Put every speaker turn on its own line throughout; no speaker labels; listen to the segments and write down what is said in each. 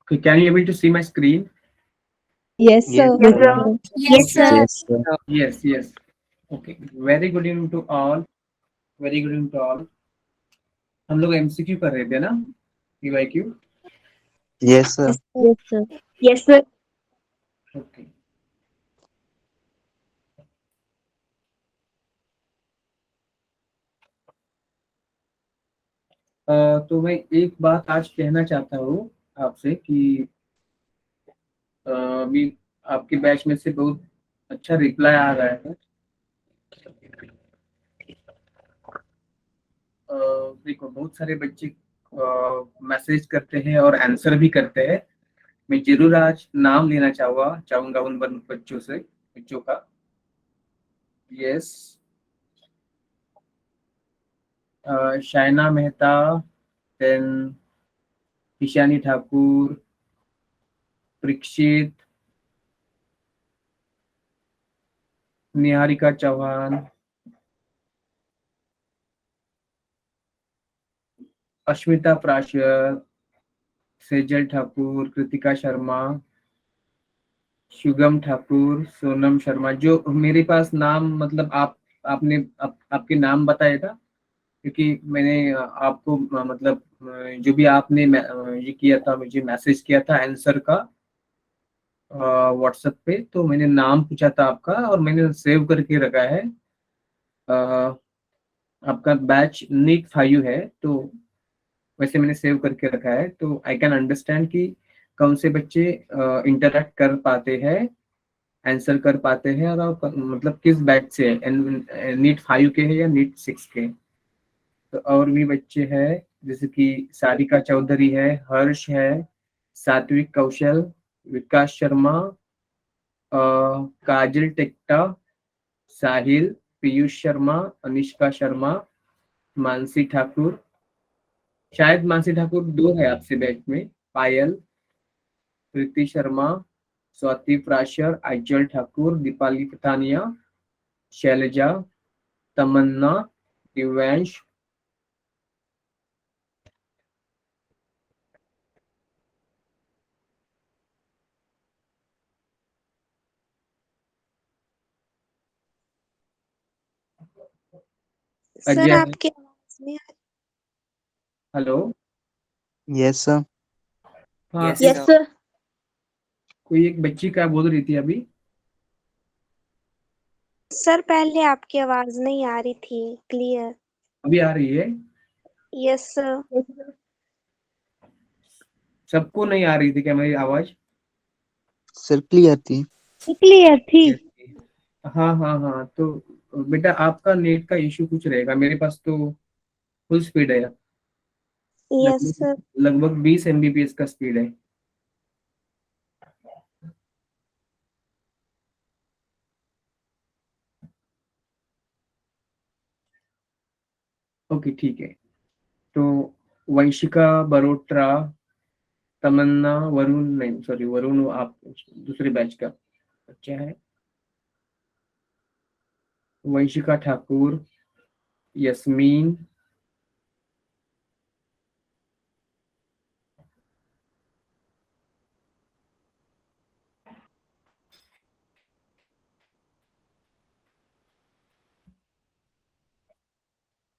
Okay, can you able to see my screen?
Yes,
Yes,
sir.
Yes,
sir.
sir.
Yes,
Okay.
sir.
Yes, sir.
Yes, yes. Okay. Very good evening to all. Very good evening to all. हम लोग MCQ कर रहे थे ना, PYQ.
Yes, sir.
Yes, sir.
Yes, sir.
Yes, sir.
Okay. तो मैं एक बात आज कहना चाहता हूँ आपसे कि अभी आपके बैच में से बहुत अच्छा रिप्लाई आ रहा है. देखो, बहुत सारे बच्चे मैसेज करते हैं और आंसर भी करते हैं. मैं जरूर आज नाम लेना चाहूंगा उन बच्चों का. यस. शाइना मेहता, देन ईशानी ठाकुर, परीक्षित, निहारिका चौहान, अश्मिता प्राशर, सेजल ठाकुर, कृतिका शर्मा, शुगम ठाकुर, सोनम शर्मा. जो मेरे पास नाम, मतलब आपके नाम बताया था, क्योंकि मैंने आपको मतलब जो भी आपने ये किया था, मुझे मैसेज किया था आंसर का व्हाट्सएप पे, तो मैंने नाम पूछा था आपका और मैंने सेव करके रखा है. अ, आपका बैच नीट 5 है, तो वैसे मैंने सेव करके रखा है, तो आई कैन अंडरस्टैंड कि कौन से बच्चे इंटरेक्ट कर पाते हैं, आंसर कर पाते हैं, और मतलब किस बैच से है, नीट 5 के है या नीट 6 के. तो और भी बच्चे हैं, जैसे कि सारिका चौधरी है, हर्ष है, सात्विक कौशल, विकास शर्मा, काजल टेक्टा, साहिल, पीयूष शर्मा, अनिष्का शर्मा, मानसी ठाकुर. शायद मानसी ठाकुर दो है आपसे बैच में. पायल, कृति शर्मा, स्वाति प्राशर, आइचल ठाकुर, दीपाली पठानिया, शैलजा, तमन्ना, दिव्यांश.
सर,
अजय.
आपकी आवाज नहीं आ
हेलो.
Yes, sir.
हाँ,
Yes,
कोई
Yes, sir.
कोई एक बच्ची क्या बोल रही थी अभी.
रही। सर, पहले आपकी आवाज नहीं आ रही थी क्लियर।
अभी आ रही है.
Yes sir.
Yes, sir.
सबको नहीं आ रही थी क्या मेरी आवाज.
Sir, clear थी.
क्लियर थी।
Yes. हाँ हाँ हाँ, तो बेटा आपका नेट का इशू कुछ रहेगा. मेरे पास तो फुल स्पीड है.
यस
लगभग
सर।
लगभग 20 एमबीपीएस का स्पीड है. ओके, ठीक है. तो वंशिका बरोट्रा, तमन्ना, वरुण, नहीं सॉरी, वरुण आप दूसरे बैच का बच्चा है. वंशिका ठाकुर, यस्मीन,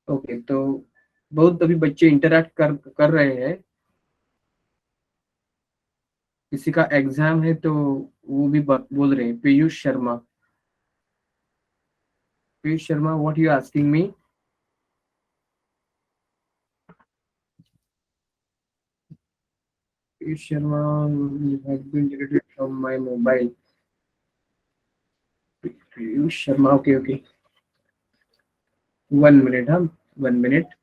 ओके. तो बहुत अभी बच्चे इंटरेक्ट कर रहे हैं. किसी का एग्जाम है तो वो भी बोल रहे हैं. Piyush Sharma, what you asking me. Piyush Sharma has been deleted from my mobile. Piyush Sharma, okay okay. 1 minute, हाँ, 1 मिनट.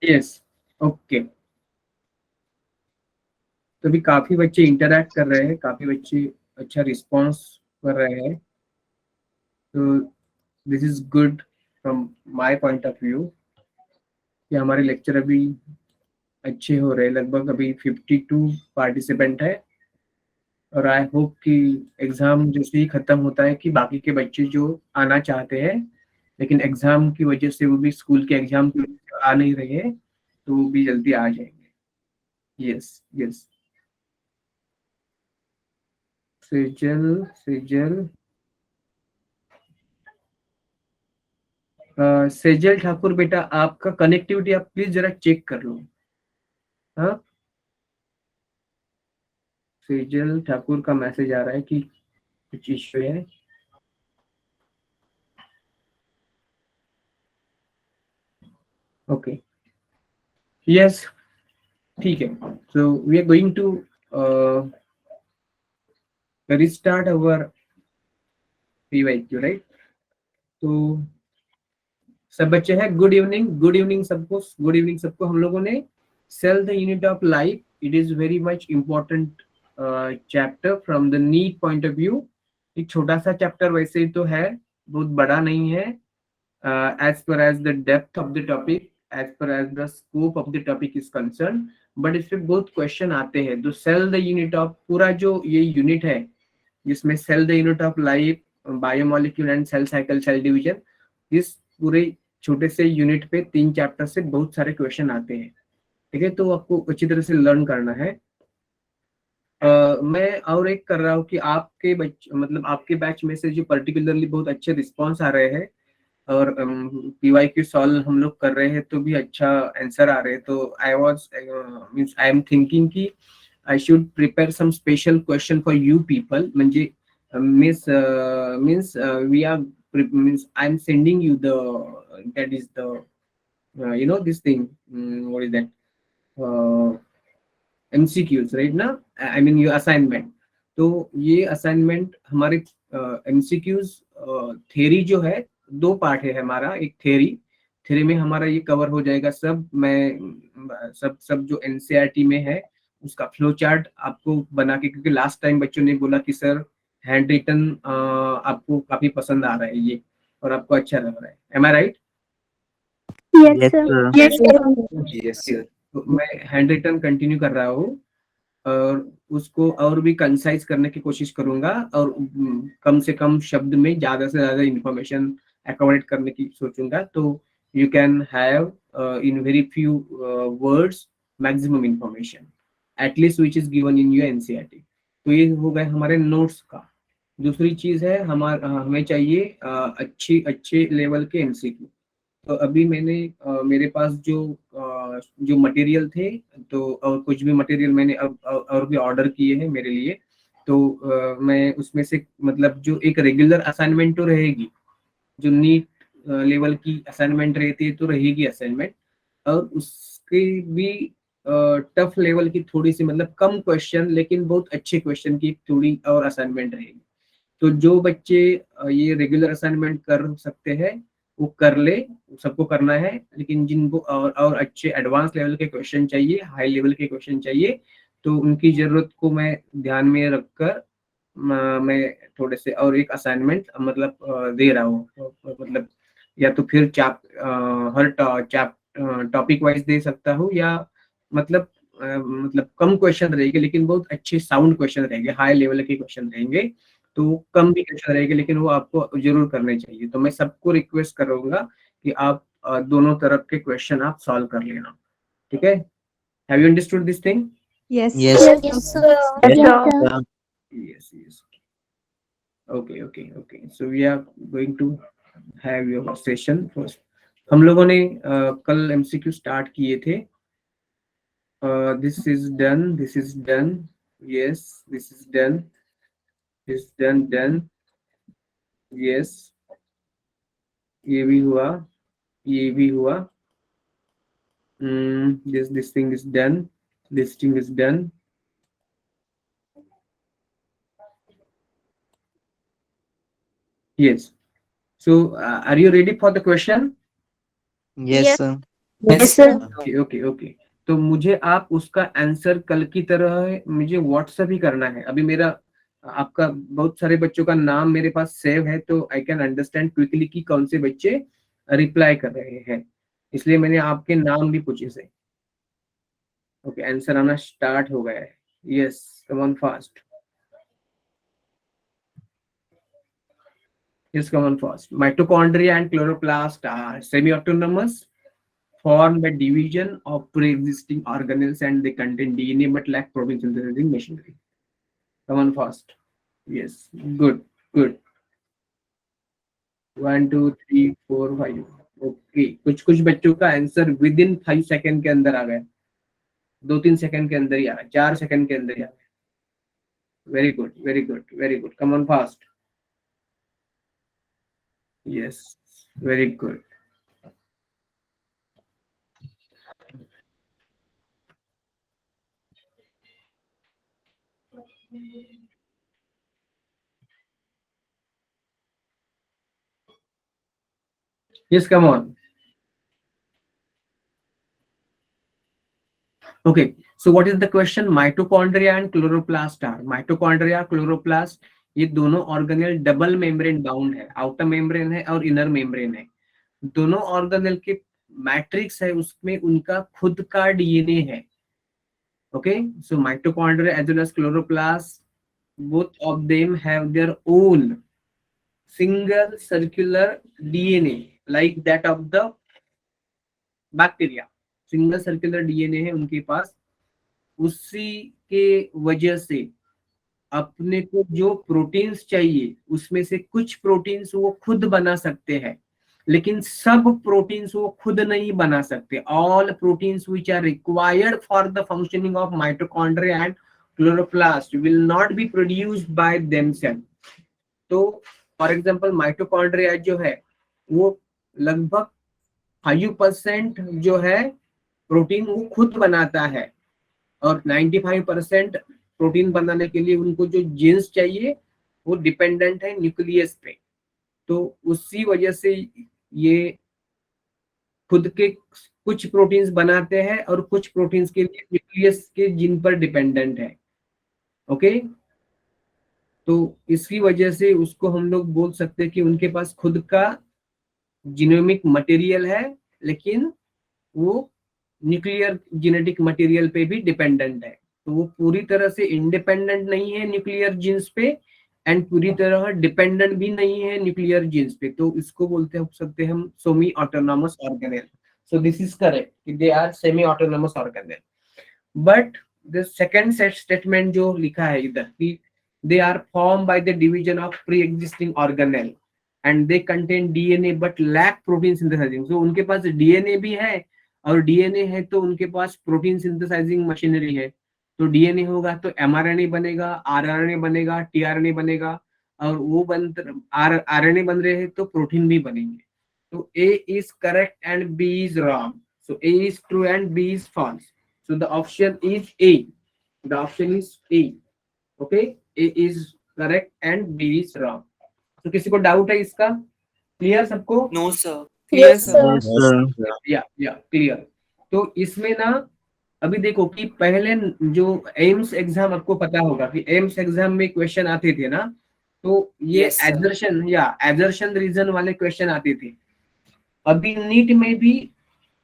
यस. ओके. तो अभी काफी बच्चे इंटरेक्ट कर रहे हैं, काफी बच्चे अच्छा रिस्पॉन्स कर रहे हैं, तो this is good. From my point of view कि हमारे लेक्चर अभी अच्छे हो रहे हैं, लगभग अभी 52 पार्टिसिपेंट है, और आई होप कि एग्जाम जैसे ही खत्म होता है कि बाकी के बच्चे जो आना चाहते हैं लेकिन एग्जाम की वजह से, वो भी स्कूल के एग्जाम की वजह से आ नहीं रहे हैं, तो वो भी जल्दी आ जाएंगे। Yes yes. सेजल सेजल सेजल ठाकुर बेटा, आपका कनेक्टिविटी आप प्लीज जरा चेक कर लो। हाँ, सेजल ठाकुर का मैसेज आ रहा है कि कुछ इश्यू है। ओके, यस, ठीक है। So we are going to restart our PYQ, right? तो सब बच्चे हैं, गुड इवनिंग, गुड इवनिंग सबको, गुड इवनिंग सबको। हम लोगों ने cell the unit of life, it is very much important chapter from the NEET point of view. एक छोटा सा चैप्टर वैसे ही तो है, बहुत बड़ा नहीं है, as per as the depth of the topic, as per as the scope of the topic is concerned, but इसमें बहुत क्वेश्चन आते हैं। तो सेल द यूनिट ऑफ, पूरा जो ये यूनिट है जिसमें cell the unit of life, biomolecule and cell cycle, cell division, इस पूरे छोटे से यूनिट पे 3 चैप्टर से बहुत सारे क्वेश्चन आते हैं। ठीक है, तो आपको अच्छी तरह से लर्न करना है। मैं और एक कर रहा हूँ कि आपके मतलब आपके बैच में से जो पर्टिकुलरली बहुत अच्छे रिस्पॉन्स आ रहे हैं और PYQ सॉल्व हम लोग कर रहे हैं तो भी अच्छा आंसर आ रहे हैं, तो I was means I am thinking कि I should prepare some special question for you people. म्हणजे means we are means I'm sending you the, that is the you know this thing, what is that, MCQs, right ना, I mean your assignment। तो ये assignment हमारे MCQs theory जो है, 2 part है हमारा। एक थ्योरी में हमारा ये कवर हो जाएगा सब। मैं सब जो NCERT में है उसका फ्लो चार्ट आपको बना के, क्योंकि लास्ट टाइम बच्चों ने बोला कि सर हैंड रिटन आपको काफी पसंद आ रहा है ये, और आपको अच्छा लग रहा है। एम आई राइट?
Yes, sir.
यस। तो मैं हैंड रिटन कंटिन्यू कर रहा हूँ और उसको और भी कंसाइज करने की कोशिश करूंगा, और कम से कम शब्द में ज्यादा से ज्यादा इंफॉर्मेशन अकोमोडेट करने की सोचूंगा। तो you can have in very few words maximum information at least which is given in your NCERT। तो ये हो गए हमारे नोट्स का। दूसरी चीज है हमें चाहिए अच्छे लेवल के MCQ। तो अभी मैंने मेरे पास जो मटेरियल थे, तो और कुछ भी मटेरियल मैंने अब और भी ऑर्डर किए हैं मेरे लिए। तो मैं उसमें से मतलब जो एक रेगुलर असाइनमेंट तो रहेगी, जो नीट लेवल की असाइनमेंट रहती है तो रहेगी असाइनमेंट, और उसके भी टफ लेवल की थोड़ी सी, मतलब कम क्वेश्चन लेकिन बहुत अच्छे क्वेश्चन की थोड़ी और असाइनमेंट रहेगी। तो जो बच्चे ये रेगुलर असाइनमेंट कर सकते हैं वो कर ले, सबको करना है। लेकिन जिनको और अच्छे एडवांस लेवल के क्वेश्चन चाहिए, हाई लेवल के क्वेश्चन चाहिए, तो उनकी जरूरत को मैं ध्यान में रखकर मैं थोड़े से और एक असाइनमेंट मतलब दे रहा हूँ। मतलब या तो फिर हर टॉपिक वाइज दे सकता हूँ, या मतलब मतलब कम क्वेश्चन रहेंगे लेकिन बहुत अच्छे साउंड क्वेश्चन रहेंगे, हाई लेवल के क्वेश्चन रहेंगे। तो कम भी क्वेश्चन रहेंगे लेकिन वो आपको जरूर करने चाहिए। तो मैं सबको रिक्वेस्ट करूंगा कि आप दोनों तरफ के क्वेश्चन आप सॉल्व कर लेना। ठीक है? Have you understood this thing?
Yes,
Yes, sir.
sir.
Yes, yes. Okay. So we are going to have your session first. हम लोगों ने कल MCQ स्टार्ट किए थे। This is done. This is done. Yes, this is done. This is done. Yes, ये भी हुआ, ये भी हुआ। This thing is done. This thing is done. Yes. So, are you ready for the question?
Yes, sir.
Yes, sir.
Okay. तो मुझे आप उसका आंसर कल की तरह मुझे व्हाट्सएप ही करना है। अभी मेरा आपका बहुत सारे बच्चों का नाम मेरे पास सेव है, तो आई कैन अंडरस्टैंड क्विकली कि कौन से बच्चे रिप्लाई कर रहे हैं, इसलिए मैंने आपके नाम भी पूछे से। ओके, आंसर आना स्टार्ट हो गया है। Yes, come on fast. Yes, come on first. Mitochondria and chloroplast are semi-autonomous, formed by division of pre-existing organelles, and they contain DNA but lack protein synthesizing machinery. Come on first. Yes, good, good. 1 2 3 4 5. Okay, कुछ कुछ बच्चों का answer with in 5 second के अंदर आ गया, 2-3 second के अंदर ही आ गया, 4 सेकंड के अंदर ही आ गया। Very good, very good, very good. Come on fast. Yes, very good. Yes, come on. Okay, so what is the question? Mitochondria and chloroplast are mitochondria, chloroplast, ये दोनों ऑर्गेनेल डबल मेम्ब्रेन बाउंड है, outer membrane है और inner membrane है। दोनों organelle के matrix है, उसमें उनका खुद का डीएनए है। Okay, so mitochondria as well as chloroplast, both of them have their own single circular DNA like that of the bacteria. Single circular DNA है उनके पास, उसी के वजह से अपने को जो प्रोटीन्स चाहिए उसमें से कुछ प्रोटीन्स वो खुद बना सकते हैं, लेकिन सब प्रोटीन्स वो खुद नहीं बना सकते। All proteins which are required for the functioning of mitochondria and chloroplast will not be produced by themselves. तो फॉर एग्जांपल माइटोकॉन्ड्रिया जो है वो लगभग 5% जो है प्रोटीन वो खुद बनाता है, और 95% प्रोटीन बनाने के लिए उनको जो जीन्स चाहिए वो डिपेंडेंट है न्यूक्लियस पे। तो उसी वजह से ये खुद के कुछ प्रोटीन्स बनाते हैं और कुछ प्रोटीन्स के लिए न्यूक्लियस के जीन पर डिपेंडेंट है। ओके, तो इसकी वजह से उसको हम लोग बोल सकते हैं कि उनके पास खुद का जीनोमिक मटेरियल है, लेकिन वो न्यूक्लियर जेनेटिक मटेरियल पे भी डिपेंडेंट है। तो वो पूरी तरह से इंडिपेंडेंट नहीं है न्यूक्लियर जीन्स पे, एंड पूरी तरह डिपेंडेंट भी नहीं है न्यूक्लियर जीन्स पे। तो इसको बोलते हो सकते हैं हम semi autonomous organelle. So this is correct, they are semi autonomous organelle. But the second set statement जो लिखा है इधर कि they are form by the division of pre existing organelle and they contain DNA but lack protein synthesising. सो उनके पास DNA भी है, और डीएनए है तो उनके पास प्रोटीन सिंथेसाइजिंग मशीनरी है। तो डीएनए होगा तो एमआरएनए बनेगा, आरआरएनए बनेगा, टीआरएनए बनेगा, और वो बन आरएनए बन रहे हैं तो प्रोटीन भी बनेंगे। तो A is correct and B is wrong. So A is true and B is false. So the option is A, the option is A. Okay, A is correct and B is wrong. तो किसी को doubt है इसका? Clear सबको?
No sir, clear
Yes,
सर।
sir.
Yes, sir.
Yeah clear. तो इसमें ना अभी देखो कि पहले जो एम्स एग्जाम, आपको पता होगा कि एम्स एग्जाम में क्वेश्चन आते थे ना, तो ये
Yes, sir.
एजर्शन या एजर्शन रीजन वाले क्वेश्चन आते थे। अभी नीट में भी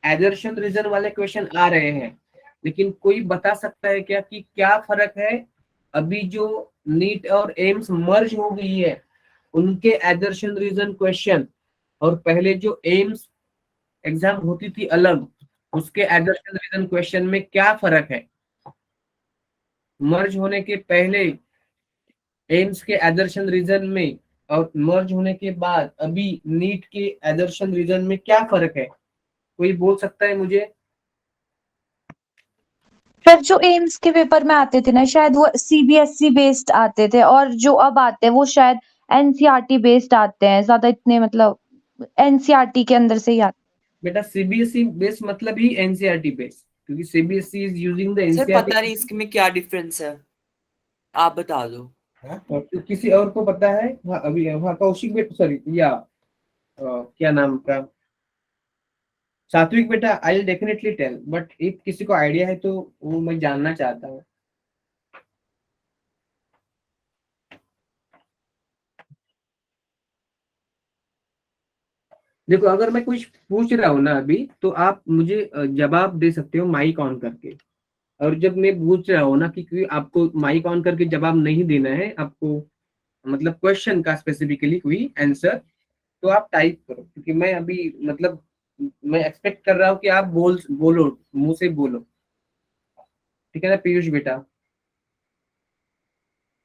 एजर्शन रीजन वाले क्वेश्चन आ रहे हैं, लेकिन कोई बता सकता है क्या कि क्या फर्क है? अभी जो नीट और एम्स मर्ज हो गई है उनके एजर्शन रीजन क्वेश्चन, और पहले जो एम्स एग्जाम होती थी अलग, उसके एजर्शन रीजन क्वेश्चन में क्या फर्क है? मर्ज होने के पहले एम्स के एजर्शन रीजन में और मर्ज होने के बाद अभी नीट के एजर्शन रीजन में क्या फर्क है? कोई बोल सकता है मुझे?
फिर जो एम्स के पेपर में आते थे ना, शायद वो सीबीएसई बेस्ड आते थे, और जो अब आते हैं वो शायद एनसीईआरटी बेस्ड आते हैं ज्यादा, इतने मतलब एनसीईआरटी के अंदर से ही आते
बेटा सीबीएसई बेस मतलब ही एनसीईआरटी बेस, क्योंकि CBSE is using the
sir
NCERT.
पता नहीं इसमें क्या डिफरेंस है, आप बता दो।
तो किसी और को पता है? हाँ, अभी हाँ, कौशिक बेटा, सॉरी, या क्या नाम का, सात्विक बेटा, I will definitely tell, but if किसी को आइडिया है तो वो मैं जानना चाहता हूँ। देखो अगर मैं कुछ पूछ रहा हूँ ना अभी, तो आप मुझे जवाब दे सकते हो माइक ऑन करके। और जब मैं पूछ रहा हूँ ना कि आपको माइक ऑन करके जवाब नहीं देना है, आपको मतलब क्वेश्चन का स्पेसिफिकली कोई आंसर, तो आप टाइप करो, क्योंकि मैं अभी मतलब मैं एक्सपेक्ट कर रहा हूँ कि आप बोलो, मुंह से बोलो। ठीक है ना पीयूष बेटा?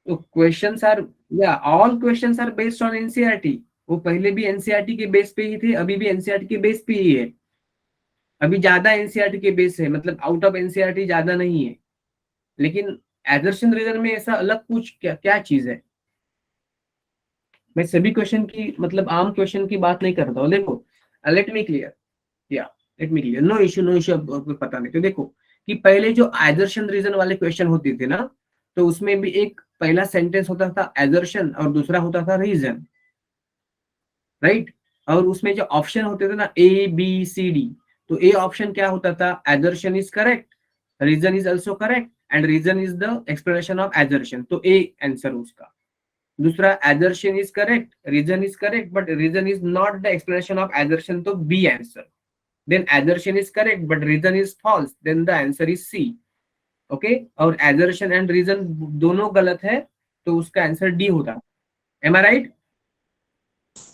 तो क्वेश्चंस आर, या all questions are based on NCERT. वो पहले भी एनसीईआरटी के बेस पे ही थे, अभी भी एनसीईआरटी के बेस पे ही है। अभी ज्यादा एनसीईआरटी के बेस है, मतलब आउट ऑफ एनसीईआरटी ज्यादा नहीं है। लेकिन एजर्शन रीजन में ऐसा अलग कुछ क्या क्या चीज है? मैं सभी क्वेश्चन की मतलब आम क्वेश्चन की बात नहीं करता हूँ। देखो लेट मी क्लियर, या let me clear, no issue no issue. अब पता नहीं तो देखो कि पहले जो एजर्शन रीजन वाले क्वेश्चन होते थे ना, तो उसमें भी एक पहला सेंटेंस होता था एजर्शन और दूसरा होता था रीजन, राइट? और उसमें जो ऑप्शन होते थे ना ए बी सी डी, तो ए ऑप्शन क्या होता था? Assertion is correct, reason is also correct and reason is the explanation of assertion, तो ए आंसर उसका। दूसरा assertion is correct, reason is correct, but reason is not the explanation of assertion, तो B answer. Then assertion is correct but reason is false, then the answer is C. Okay, और assertion and reason दोनों गलत है, तो उसका answer D होता। Am I right?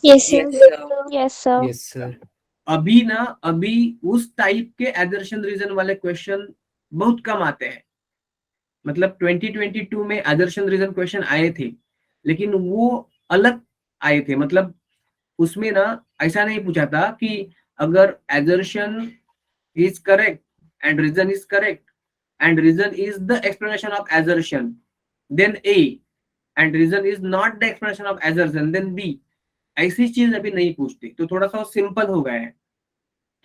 Yes,
Yes,
sir.
sir.
Yes, sir.
Yes, sir.
अभी ना अभी उस टाइप के assertion reason वाले क्वेश्चन बहुत कम आते हैं। मतलब 2022 में assertion reason क्वेश्चन आए थे, लेकिन वो अलग आए थे। मतलब उसमें ना ऐसा नहीं पूछा था कि अगर assertion is correct and reason is correct and reason is the explanation of assertion, then A, and reason is not the explanation of assertion, then B। ऐसी चीज अभी नहीं पूछती, तो थोड़ा सा सिंपल हो गया है,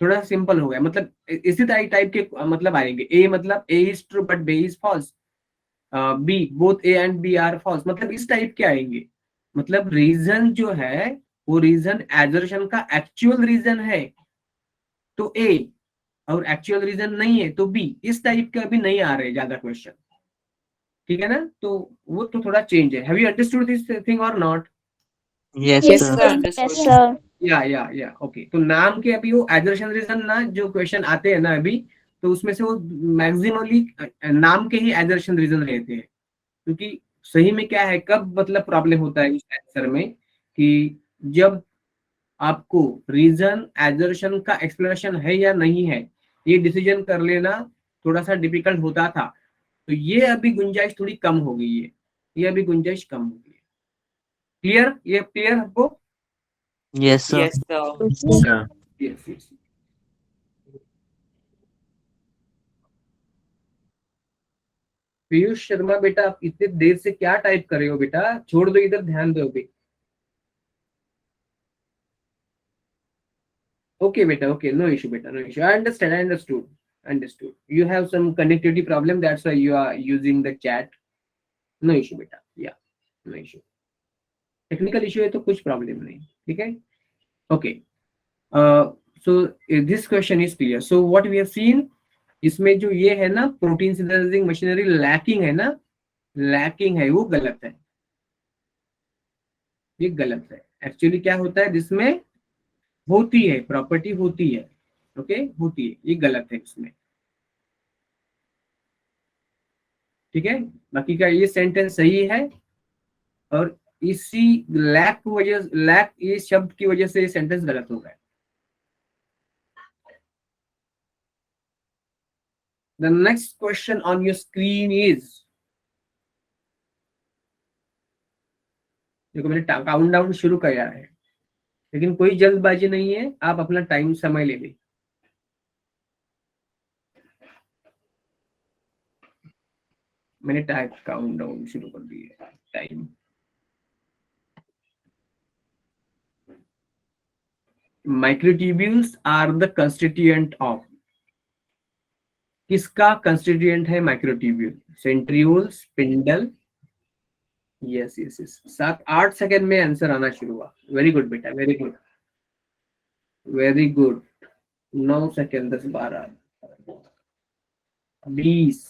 थोड़ा सा सिंपल हो गया। मतलब इसी टाइप के मतलब आएंगे। ए मतलब A is true but B is false, B both A and B are false, मतलब इस टाइप के आएंगे। मतलब रीजन जो है वो रीजन एजर्शन का एक्चुअल रीजन है तो ए, और एक्चुअल रीजन नहीं है तो बी। इस टाइप के अभी नहीं आ रहे ज्यादा क्वेश्चन। ठीक है ना? तो वो तो थोड़ा चेंज है। Have you understood this thing और not?
Yes,
Yes,
Yes,
sir.
sir.
sir.
Understood.
Yes, sir.
या ओके। तो नाम के अभी वो एजर्शन रीजन ना जो क्वेश्चन आते हैं ना अभी, तो उसमें से वो मैक्सिमली नाम के ही एजर्शन रीजन रहते हैं। क्योंकि सही में क्या है, कब मतलब प्रॉब्लम होता है इस आंसर में, कि जब आपको रीजन एजर्शन का एक्सप्लेनेशन है या नहीं है, ये डिसीजन कर लेना थोड़ा सा डिफिकल्ट होता था। तो ये अभी गुंजाइश थोड़ी कम हो गई है, ये अभी गुंजाइश कम हो गई है। क्लियर? ये क्लियर आपको?
Yes, sir.
Yes, sir.
Sir.
Yes yes. Piyush Sharma बेटा, आप इतने देर से क्या टाइप कर रहे हो बेटा? छोड़ दो इधर, ध्यान दो अभी। Okay, beta. Okay, no issue, beta. No issue. I understand. I understood. Understood. You have some connectivity problem. That's why you are using the chat. No issue, beta. Yeah, no issue. Technical issue है तो कुछ problem नहीं. ठीक है? Okay. So this question is clear. So what we have seen, इसमें जो ये है ना प्रोटीन सिंथेसिसिंग मशीनरी लैकिंग है ना, लैकिंग है, वो गलत है। ये गलत है। एक्चुअली क्या होता है जिसमें होती है प्रॉपर्टी होती है, ओके होती है, ये गलत है इसमें। ठीक है? बाकी का ये सेंटेंस सही है, और इसी लैक की वजह, लैक इस शब्द की वजह से ये सेंटेंस गलत हो गया। The next question on your screen is, देखो मैंने काउंट डाउन शुरू किया है, लेकिन कोई जल्दबाजी नहीं है, आप अपना टाइम समय ले लें। मैंने टाइप काउंट डाउन शुरू कर दिया। Time, microtubules are the constituent of, किसका कंस्टिट्यूएंट है microtubule? Centriole, spindle. Yes yes yes. 7-8 second में आंसर आना शुरू हुआ। वेरी गुड बेटा, very good, very good. 9 second, 10, 12, 20,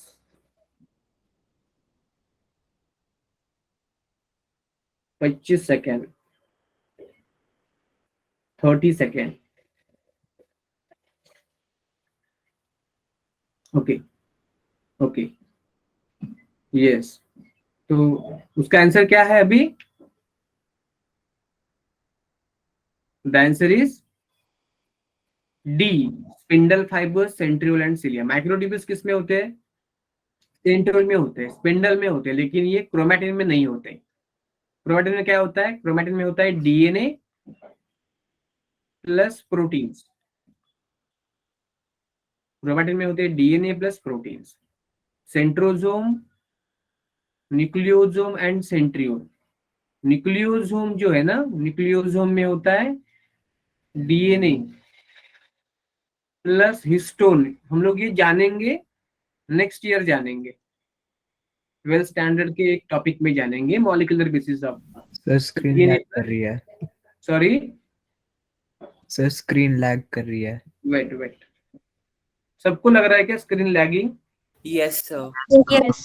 25 second, 30 second, okay okay yes, तो उसका आंसर क्या है अभी? The answer is D, spindle fibre, centriole and cilia. Microtubules किस में होते हैं? सेंट्रियोल में होते हैं, स्पिंडल में होते हैं, लेकिन ये क्रोमैटिन में नहीं होते। क्रोमैटिन में क्या होता है? क्रोमैटिन में होता है डीएनए प्लस प्रोटीन्स। क्रोमैटिन में होते हैं DNA plus proteins. Centrosome, nucleosome and centriole. Nucleosome जो है ना, न्यूक्लियोसोम में होता है डीएनए प्लस हिस्टोन। हम लोग ये जानेंगे नेक्स्ट ईयर, जानेंगे 12th स्टैंडर्ड के एक टॉपिक में जानेंगे, molecular basis of
sir screen
DNA.
Lag कर रही है।
सॉरी
सर स्क्रीन लैग कर रही है।
वेट वेट, सबको लग रहा है क्या screen lagging?
Yes, sir.
Yes.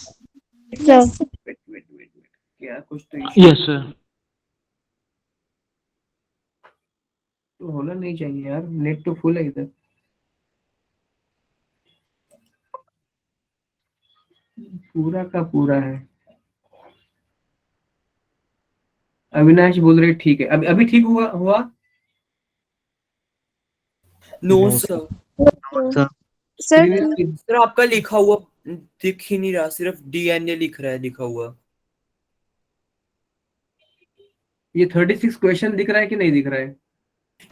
Sir.
Wait wait wait wait, क्या कुछ तो issue
Yes, sir.
तो होना नहीं चाहिए यार, नेट तो फुल है इधर। पूरा का पूरा है। अविनाश बोल रहे ठीक है, अभी अभी ठीक हुआ हुआ?
No,
No,
sir.
Sir.
Sir.
Sir आपका लिखा हुआ दिख ही नहीं रहा, सिर्फ डीएनए लिख रहा है लिखा हुआ।
ये 36 क्वेश्चन दिख रहा है कि नहीं दिख रहा है?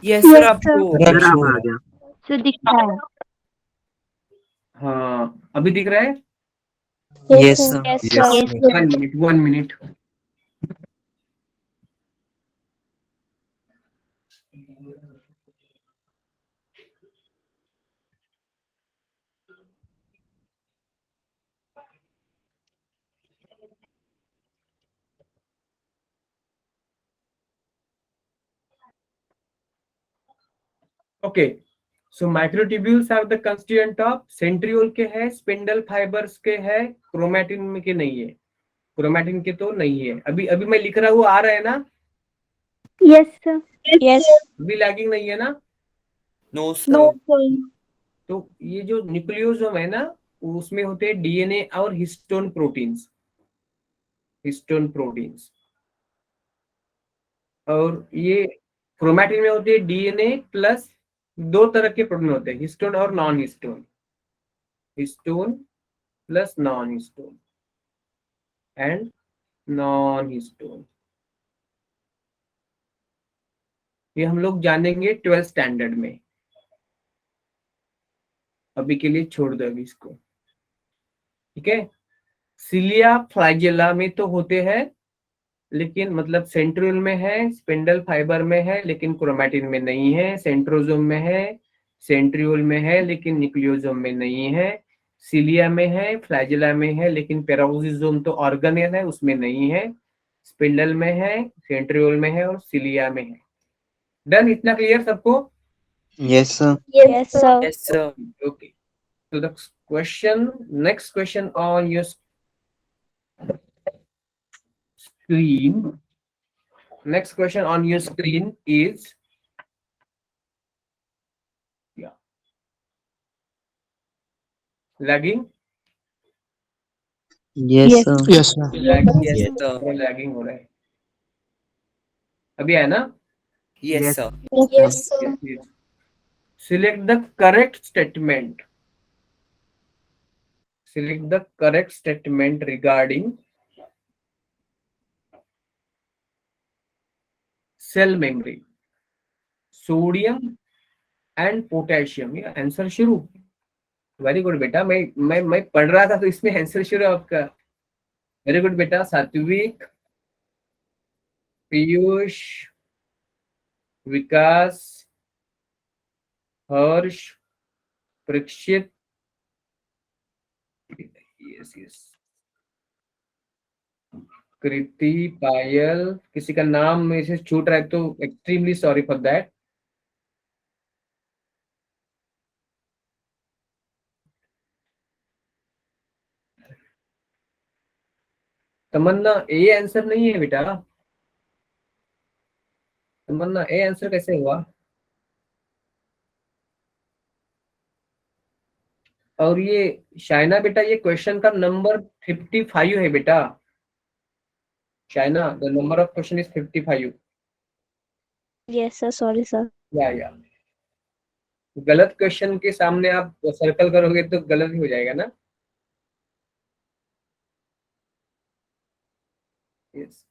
यस
Yes,
सर,
sir.
आपको
सर अब शो हो रहा है।
Sir दिखता है।
हाँ अभी दिख रहा है।
Yes, sir.
Yes,
Yes,
sir.
sir.
1 minute 1 minute. Okay, so microtubules are the constituent of, centriole के है, स्पिंडल फाइबर्स के है, क्रोमैटिन में के नहीं है। क्रोमैटिन के तो नहीं है। अभी अभी मैं लिख रहा हूँ, आ रहा है ना?
Yes, sir. Yes.
अभी लैगिंग नहीं है ना?
No
No,
sir.
sir.
तो ये जो न्यूक्लियोसोम है ना, उसमें होते हैं डीएनए और हिस्टोन प्रोटीन्स। Histone proteins. और ये क्रोमैटिन में होते हैं डीएनए प्लस दो तरह के प्रोटीन होते हैं, हिस्टोन और non histone. Histone plus non histone and non histone. ये हम लोग जानेंगे 12th स्टैंडर्ड में। अभी के लिए छोड़ दो अभी इसको, ठीक है? सिलिया फ्लैजेला में तो होते हैं, लेकिन मतलब सेंट्रियोल में है, स्पिंडल फाइबर में है, लेकिन क्रोमैटिन में नहीं है। सेंट्रोजोम में है, सेंट्रियोल में है, लेकिन न्यूक्लियोसोम में नहीं है। सिलिया में है, फ्लैजेला में है, लेकिन पेरोक्सिसोम तो ऑर्गेनेल है, उसमें नहीं है। स्पिंडल में है, सेंट्रियोल में है और सिलिया में है। डन, इतना क्लियर सबको?
Yes, sir.
Yes, sir.
Yes sir.
Okay. So the next question on your screen. Next question on your screen is, yeah, lagging.
Yes,
Yes.
sir.
Yes, sir.
Yes
Lagging,
sir.
lagging हो रहा है। अभी है ना?
Yes sir.
Yes, sir.
Yes, yes. Select the correct statement. Select the correct statement regarding cell memory, sodium and potassium। ये answer शुरू। Very good बेटा, मैं पढ़ रहा था तो इसमें आंसर शुरू है आपका। वेरी गुड बेटा। Satvik, Piyush, Vikas, Harsh, Parikshit, yes yes, Kriti, Payal. किसी का नाम में से छूट रहा है तो extremely sorry for that. Tamanna, A answer नहीं है बेटा। तमन्ना, ए आंसर कैसे हुआ? और ये शाइना बेटा, ये क्वेश्चन का नंबर 55 है बेटा। Shaina, the number of question is 55।
Yes, sir. Sorry, sir.
या गलत क्वेश्चन के सामने आप सर्कल करोगे तो गलत ही हो जाएगा ना। यस।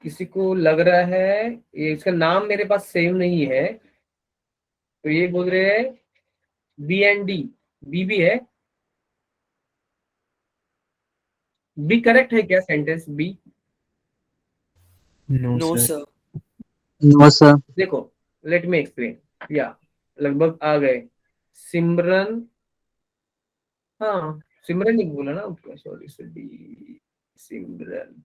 किसी को लग रहा है ये इसका नाम मेरे पास सेव नहीं है, तो ये बोल रहे हैं बी एंड डी। बी भी है। बी करेक्ट है क्या sentence B?
No
no
sir.
Sir.
No, sir.
देखो, लेट मी एक्सप्लेन। या लगभग आ गए। सिमरन, हाँ सिमरन ही बोला ना, सॉरी सिमरन।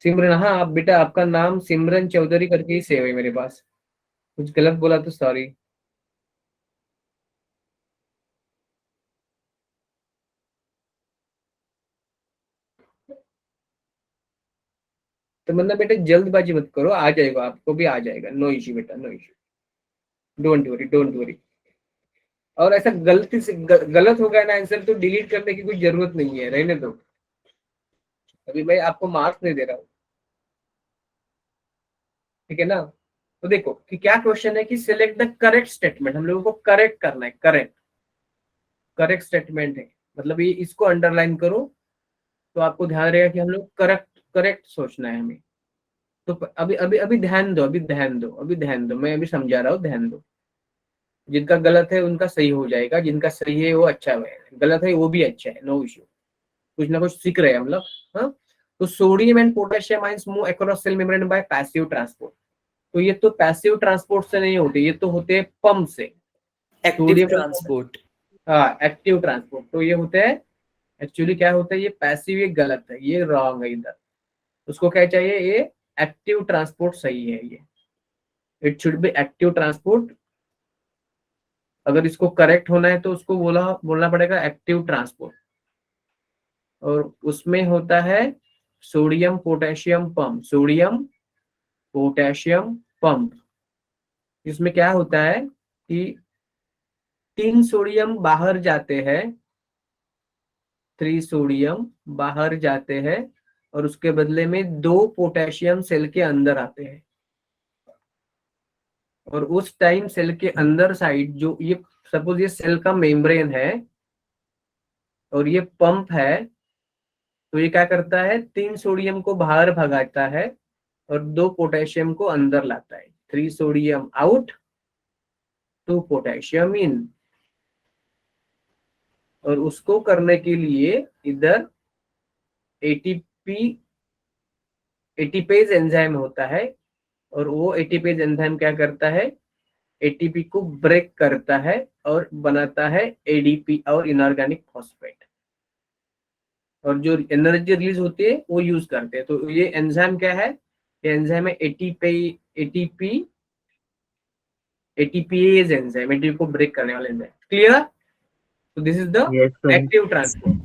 सिमरन, हाँ आप बेटा, आपका नाम सिमरन चौधरी करके ही सेव है मेरे पास। कुछ गलत बोला तो सॉरी। तो मतलब बेटा जल्दबाजी मत करो, आ जाएगा, आपको भी आ जाएगा। नो इश्यू बेटा, no issue, don't worry, don't worry. और ऐसा गलती से गलत हो गया ना आंसर, तो डिलीट करने की कोई जरूरत नहीं है, रहने दो। अभी मैं आपको मार्क्स नहीं दे रहा हूँ, ठीक है ना। तो देखो कि क्या क्वेश्चन है कि सिलेक्ट द करेक्ट स्टेटमेंट, हम लोगों को करेक्ट करना है। करेक्ट, करेक्ट स्टेटमेंट है, मतलब ये इसको अंडरलाइन करो, तो आपको ध्यान रहेगा कि हम लोग करेक्ट करेक्ट सोचना है हमें। तो अभी अभी अभी ध्यान दो, अभी ध्यान दो, अभी ध्यान दो, मैं अभी समझा रहा हूँ, ध्यान दो। जिनका गलत है उनका सही हो जाएगा, जिनका सही है वो अच्छा है, गलत है वो भी अच्छा है, नो इश्यू। कुछ ना कुछ सीख रहे हैं हम लोग। हाँ, तो sodium and potassium ions move across cell membrane by passive transport. तो ये तो पैसिव ट्रांसपोर्ट से नहीं होते, ये तो होते हैं पंप से।
Active
sodium,
transport.
हाँ एक्टिव ट्रांसपोर्ट। तो ये होते हैं, एक्चुअली क्या होता है, ये पैसिव, ये गलत है, ये रॉन्ग है इधर। उसको क्या चाहिए, ये एक्टिव ट्रांसपोर्ट सही है ये। It should be active transport. अगर इसको करेक्ट होना है तो उसको बोलना पड़ेगा एक्टिव ट्रांसपोर्ट। और उसमें होता है sodium potassium pump, sodium potassium pump. इसमें क्या होता है कि 3 सोडियम बाहर जाते हैं, 3 सोडियम बाहर जाते हैं, और उसके बदले में 2 पोटेशियम सेल के अंदर आते हैं। और उस टाइम सेल के अंदर साइड जो ये, सपोज ये सेल का मेम्ब्रेन है और ये पंप है, तो ये क्या करता है, 3 सोडियम को बाहर भगाता है और 2 पोटेशियम को अंदर लाता है। 3 सोडियम आउट, 2 पोटेशियम इन। और उसको करने के लिए इधर एटीपी, एटीपेज एंजाइम होता है, और वो एटीपेज एंजाइम क्या करता है, एटीपी को ब्रेक करता है और बनाता है एडीपी और इनऑर्गेनिक फॉस्फेट। और जो एनर्जी रिलीज होती है वो यूज करते हैं। तो ये एंजाइम क्या है, ये एंजाइम है एटीपी एटीपीएज एंजाइम, एटीपी को ब्रेक करने वाले एंजाइम। क्लियर? तो this is the
Yes, sir.
Active transport.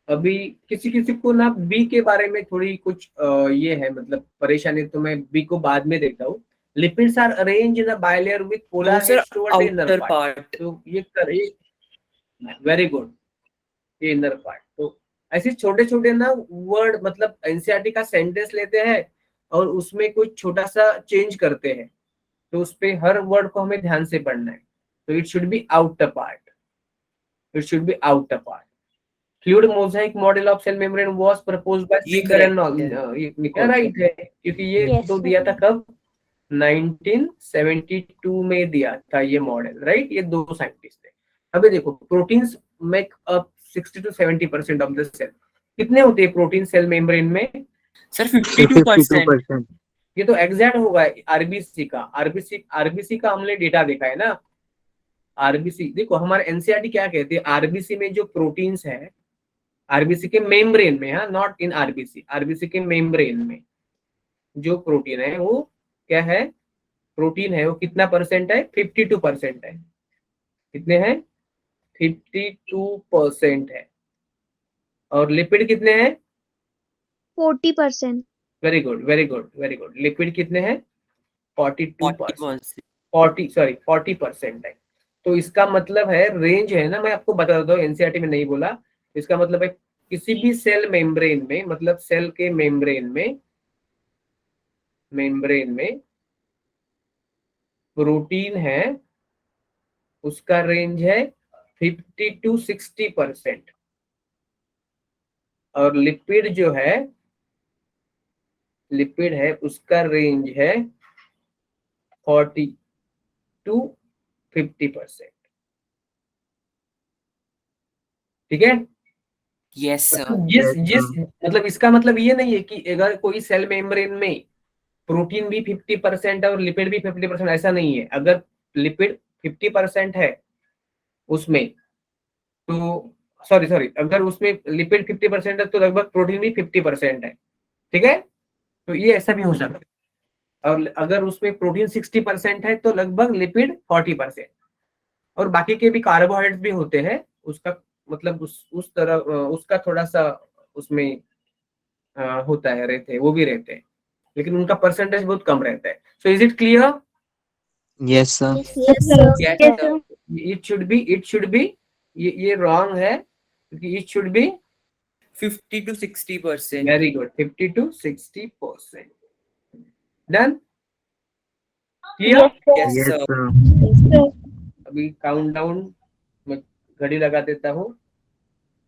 अभी किसी किसी को ना बी के बारे में थोड़ी कुछ ये है, मतलब परेशानी, तो मैं बी को बाद में देखता हूँ। Lipids are arrange in a bilayer with polar
sir,
heads toward the inner
outer
part.
Part.
तो ये वेरी गुड, ये इनर पार्ट। तो ऐसे छोटे छोटे ना वर्ड, मतलब एनसीईआरटी का सेंटेंस लेते हैं और उसमें कुछ छोटा सा चेंज करते हैं, तो उस पे हर वर्ड को हमें ध्यान से पढ़ना है। तो it should be outer part, it should be outer part. Fluid mosaic model of cell membrane was proposed by
ये
सिंगर एंड
correct है।
राइट है, क्योंकि ये
Yes,
तो
sir.
दिया था कब, 1972 में दिया था ये मॉडल, राइट। ये 2 साइंटिस्ट थे। अभी देखो, proteins make up 60 to 70% of the cell. कितने होते हैं प्रोटीन सेल मेम्ब्रेन में?
सर 52%।
52%.
ये तो एग्जैक्ट होगा आरबीसी का। आरबीसी का हमने डेटा देखा है ना। आरबीसी देखो, हमारे एनसीईआरटी क्या कहते हैं, आरबीसी में जो प्रोटीन्स है, आरबीसी के मेम्ब्रेन में, हाँ नॉट इन आरबीसी, आरबीसी के मेम्ब्रेन में जो प्रोटीन है वो क्या है, प्रोटीन है वो कितना परसेंट है, 52% है। कितने हैं, 52% है। और लिपिड कितने हैं,
40%.
Very good very good very good. Lipid कितने हैं, 42%,
41।
40% है। तो इसका मतलब है रेंज है ना, मैं आपको बता देता हूँ, एनसीईआरटी में नहीं बोला। इसका मतलब है किसी भी सेल मेम्ब्रेन में, मतलब सेल के मेम्ब्रेन में प्रोटीन है, उसका रेंज है 50 to 60%, और लिपिड है उसका रेंज है 40 to 50%। ठीक है।
Yes sir.
मतलब जिस
Yes,
जिस
sir.
मतलब इसका मतलब ये नहीं है कि अगर कोई सेल मेम्ब्रेन में प्रोटीन भी 50% है और लिपिड भी 50%, ऐसा नहीं है। अगर लिपिड 50% है उसमें, तो सॉरी, अगर उसमें लिपिड 50% है तो लगभग प्रोटीन भी 50% है। ठीक है, तो ये ऐसा भी हो सकता है। और अगर उसमें प्रोटीन 60% है तो लगभग लिपिड 40%। और बाकी के भी कार्बोहाइड्रेट भी होते हैं, उसका मतलब उस तरह उसका थोड़ा सा उसमें होता है, रहते हैं, वो भी रहते हैं, लेकिन उनका परसेंटेज बहुत कम रहता है। So is it clear?
Yes, sir.
Yes, sir.
Yes sir.
It should B ये रॉन्ग है, क्योंकि it should B
50 to 60%।
Very good, 50 to 60%। Done? Clear?
Yes, sir.
Yes
Yes,
सर।
sir.
Yes, sir.
अभी countdown मैं घड़ी लगा देता हूँ।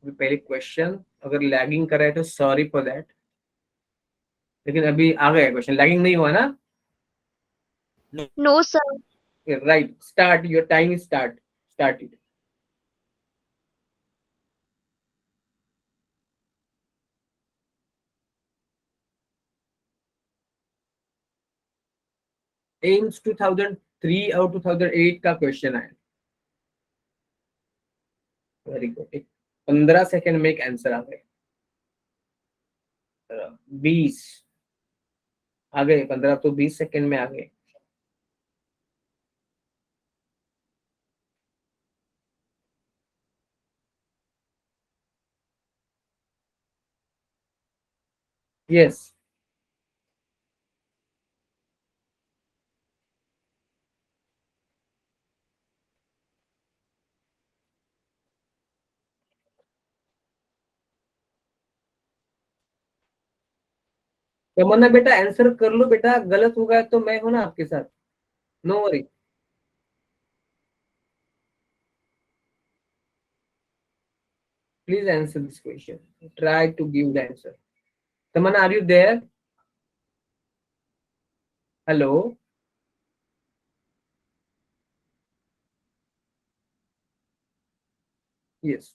अभी पहले क्वेश्चन अगर लैगिंग कर रहा है तो सॉरी फॉर दैट, लेकिन अभी आ गया क्वेश्चन, लैगिंग नहीं हुआ ना?
No, sir.
Right, start your time, start it. AIIMS 2003 और 2008 का क्वेश्चन है। वेरी गुड, 15 सेकेंड में एक आंसर आ गए। 20 आ गए, 15 तो 20 सेकेंड में आ गए। यस। तमन्ना बेटा आंसर कर लो बेटा, गलत होगा तो मैं हूं ना आपके साथ, no worry. Please answer this question, try to give the answer. Tamanna, are you there? Hello? Yes.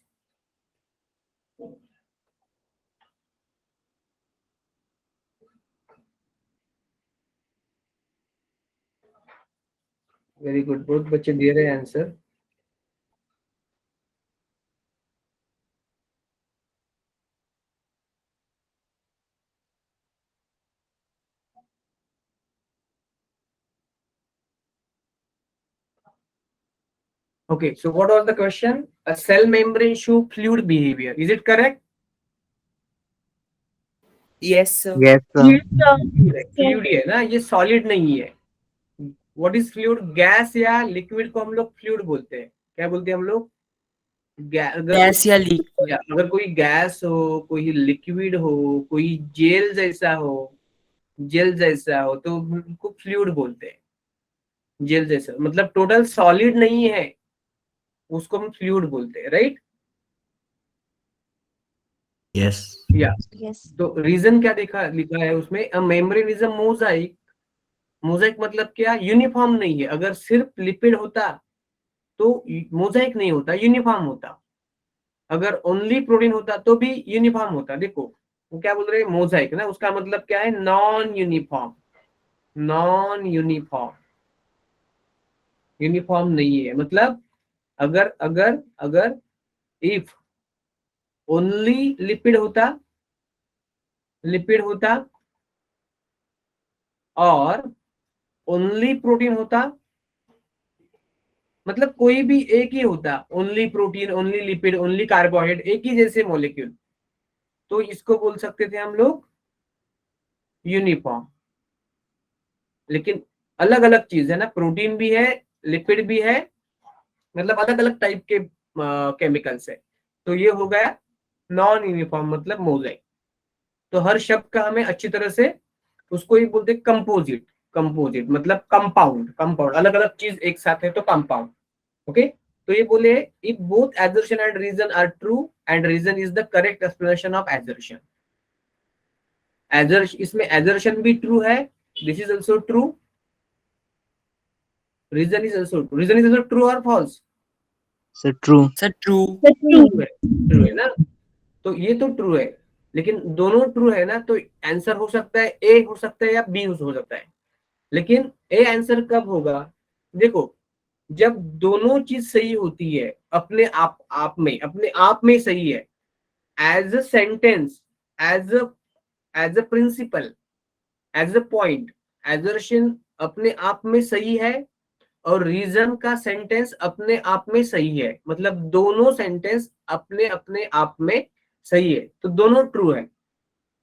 Very good, बहुत बच्चे दे रहे हैं answer. Okay, so what was the question? A cell membrane show fluid behavior. Is it correct?
Yes sir.
Yes, sir.
Fluid है ना, ये solid नहीं है। What is fluid? गैस या लिक्विड को हम लोग फ्लूइड बोलते हैं। क्या बोलते हैं हम लोग?
गैस या लिक्विड।
अगर कोई गैस हो, कोई लिक्विड हो, कोई जेल जैसा हो तो उनको फ्लूइड बोलते हैं। जेल जैसा मतलब टोटल सॉलिड नहीं है, उसको हम फ्लूइड बोलते हैं, राइट?
Yes.
या
Yes.
तो रीजन क्या लिखा है उसमें? A membrane is a Mosaic. Mosaic मतलब क्या? यूनिफॉर्म नहीं है। अगर सिर्फ लिपिड होता तो मोजाइक नहीं होता, यूनिफॉर्म होता। अगर ओनली प्रोटीन होता तो भी यूनिफॉर्म होता। देखो वो क्या बोल रहे हैं, मोजाइक ना, उसका मतलब क्या है? Non uniform. Non uniform, uniform नहीं है। मतलब अगर अगर अगर इफ ओनली लिपिड होता और ओनली प्रोटीन होता, मतलब कोई भी एक ही होता, only protein, only lipid, only carbohydrate, एक ही जैसे मॉलिक्यूल, तो इसको बोल सकते थे हम लोग यूनिफॉर्म। लेकिन अलग अलग चीज है ना, प्रोटीन भी है, लिपिड भी है, मतलब अलग अलग टाइप के केमिकल्स है। तो ये हो गया नॉन यूनिफॉर्म मतलब मोजाइक। तो हर शब्द का हमें अच्छी तरह से उसको ही बोलते हैं कंपोजिट। कंपोजिट मतलब कंपाउंड, कंपाउंड अलग अलग चीज एक साथ है तो कंपाउंड। ओके, तो ये बोले if both assertion and reason are true and reason is the correct explanation of assertion। इसमें assertion भी ट्रू है, this is also true, reason is also true. Reason is also true और false?
Sir, true.
Sir true.
True है ना, तो ये तो true है, लेकिन दोनों ट्रू है ना, तो आंसर हो सकता है ए हो सकता है या बी हो सकता है। लेकिन ए आंसर कब होगा? देखो, जब दोनों चीज सही होती है अपने आप में, अपने आप में सही है, as a sentence, as a principle, as a point, assertion अपने आप में सही है और रीजन का सेंटेंस अपने आप में सही है, मतलब दोनों सेंटेंस अपने अपने आप में सही है, तो दोनों ट्रू है।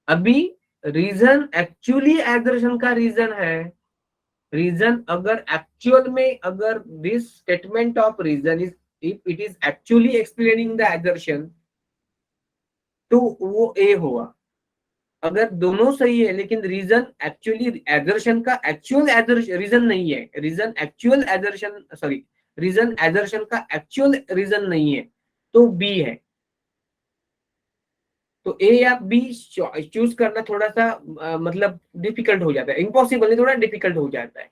अभी रीजन एक्चुअली एजर्शन का रीजन है। रीजन अगर एक्चुअल में, अगर this statement of reason is, if it is actually explaining the assertion, तो वो ए हुआ। अगर दोनों सही है लेकिन रीजन एक्चुअली एजर्शन का एक्चुअल रीजन नहीं है, reason actual assertion, sorry, reason assertion का एक्चुअल रीजन नहीं है, तो बी है। तो ए या बी चूज करना थोड़ा सा मतलब डिफिकल्ट हो जाता है, इम्पॉसिबल नहीं, थोड़ा डिफिकल्ट हो जाता है।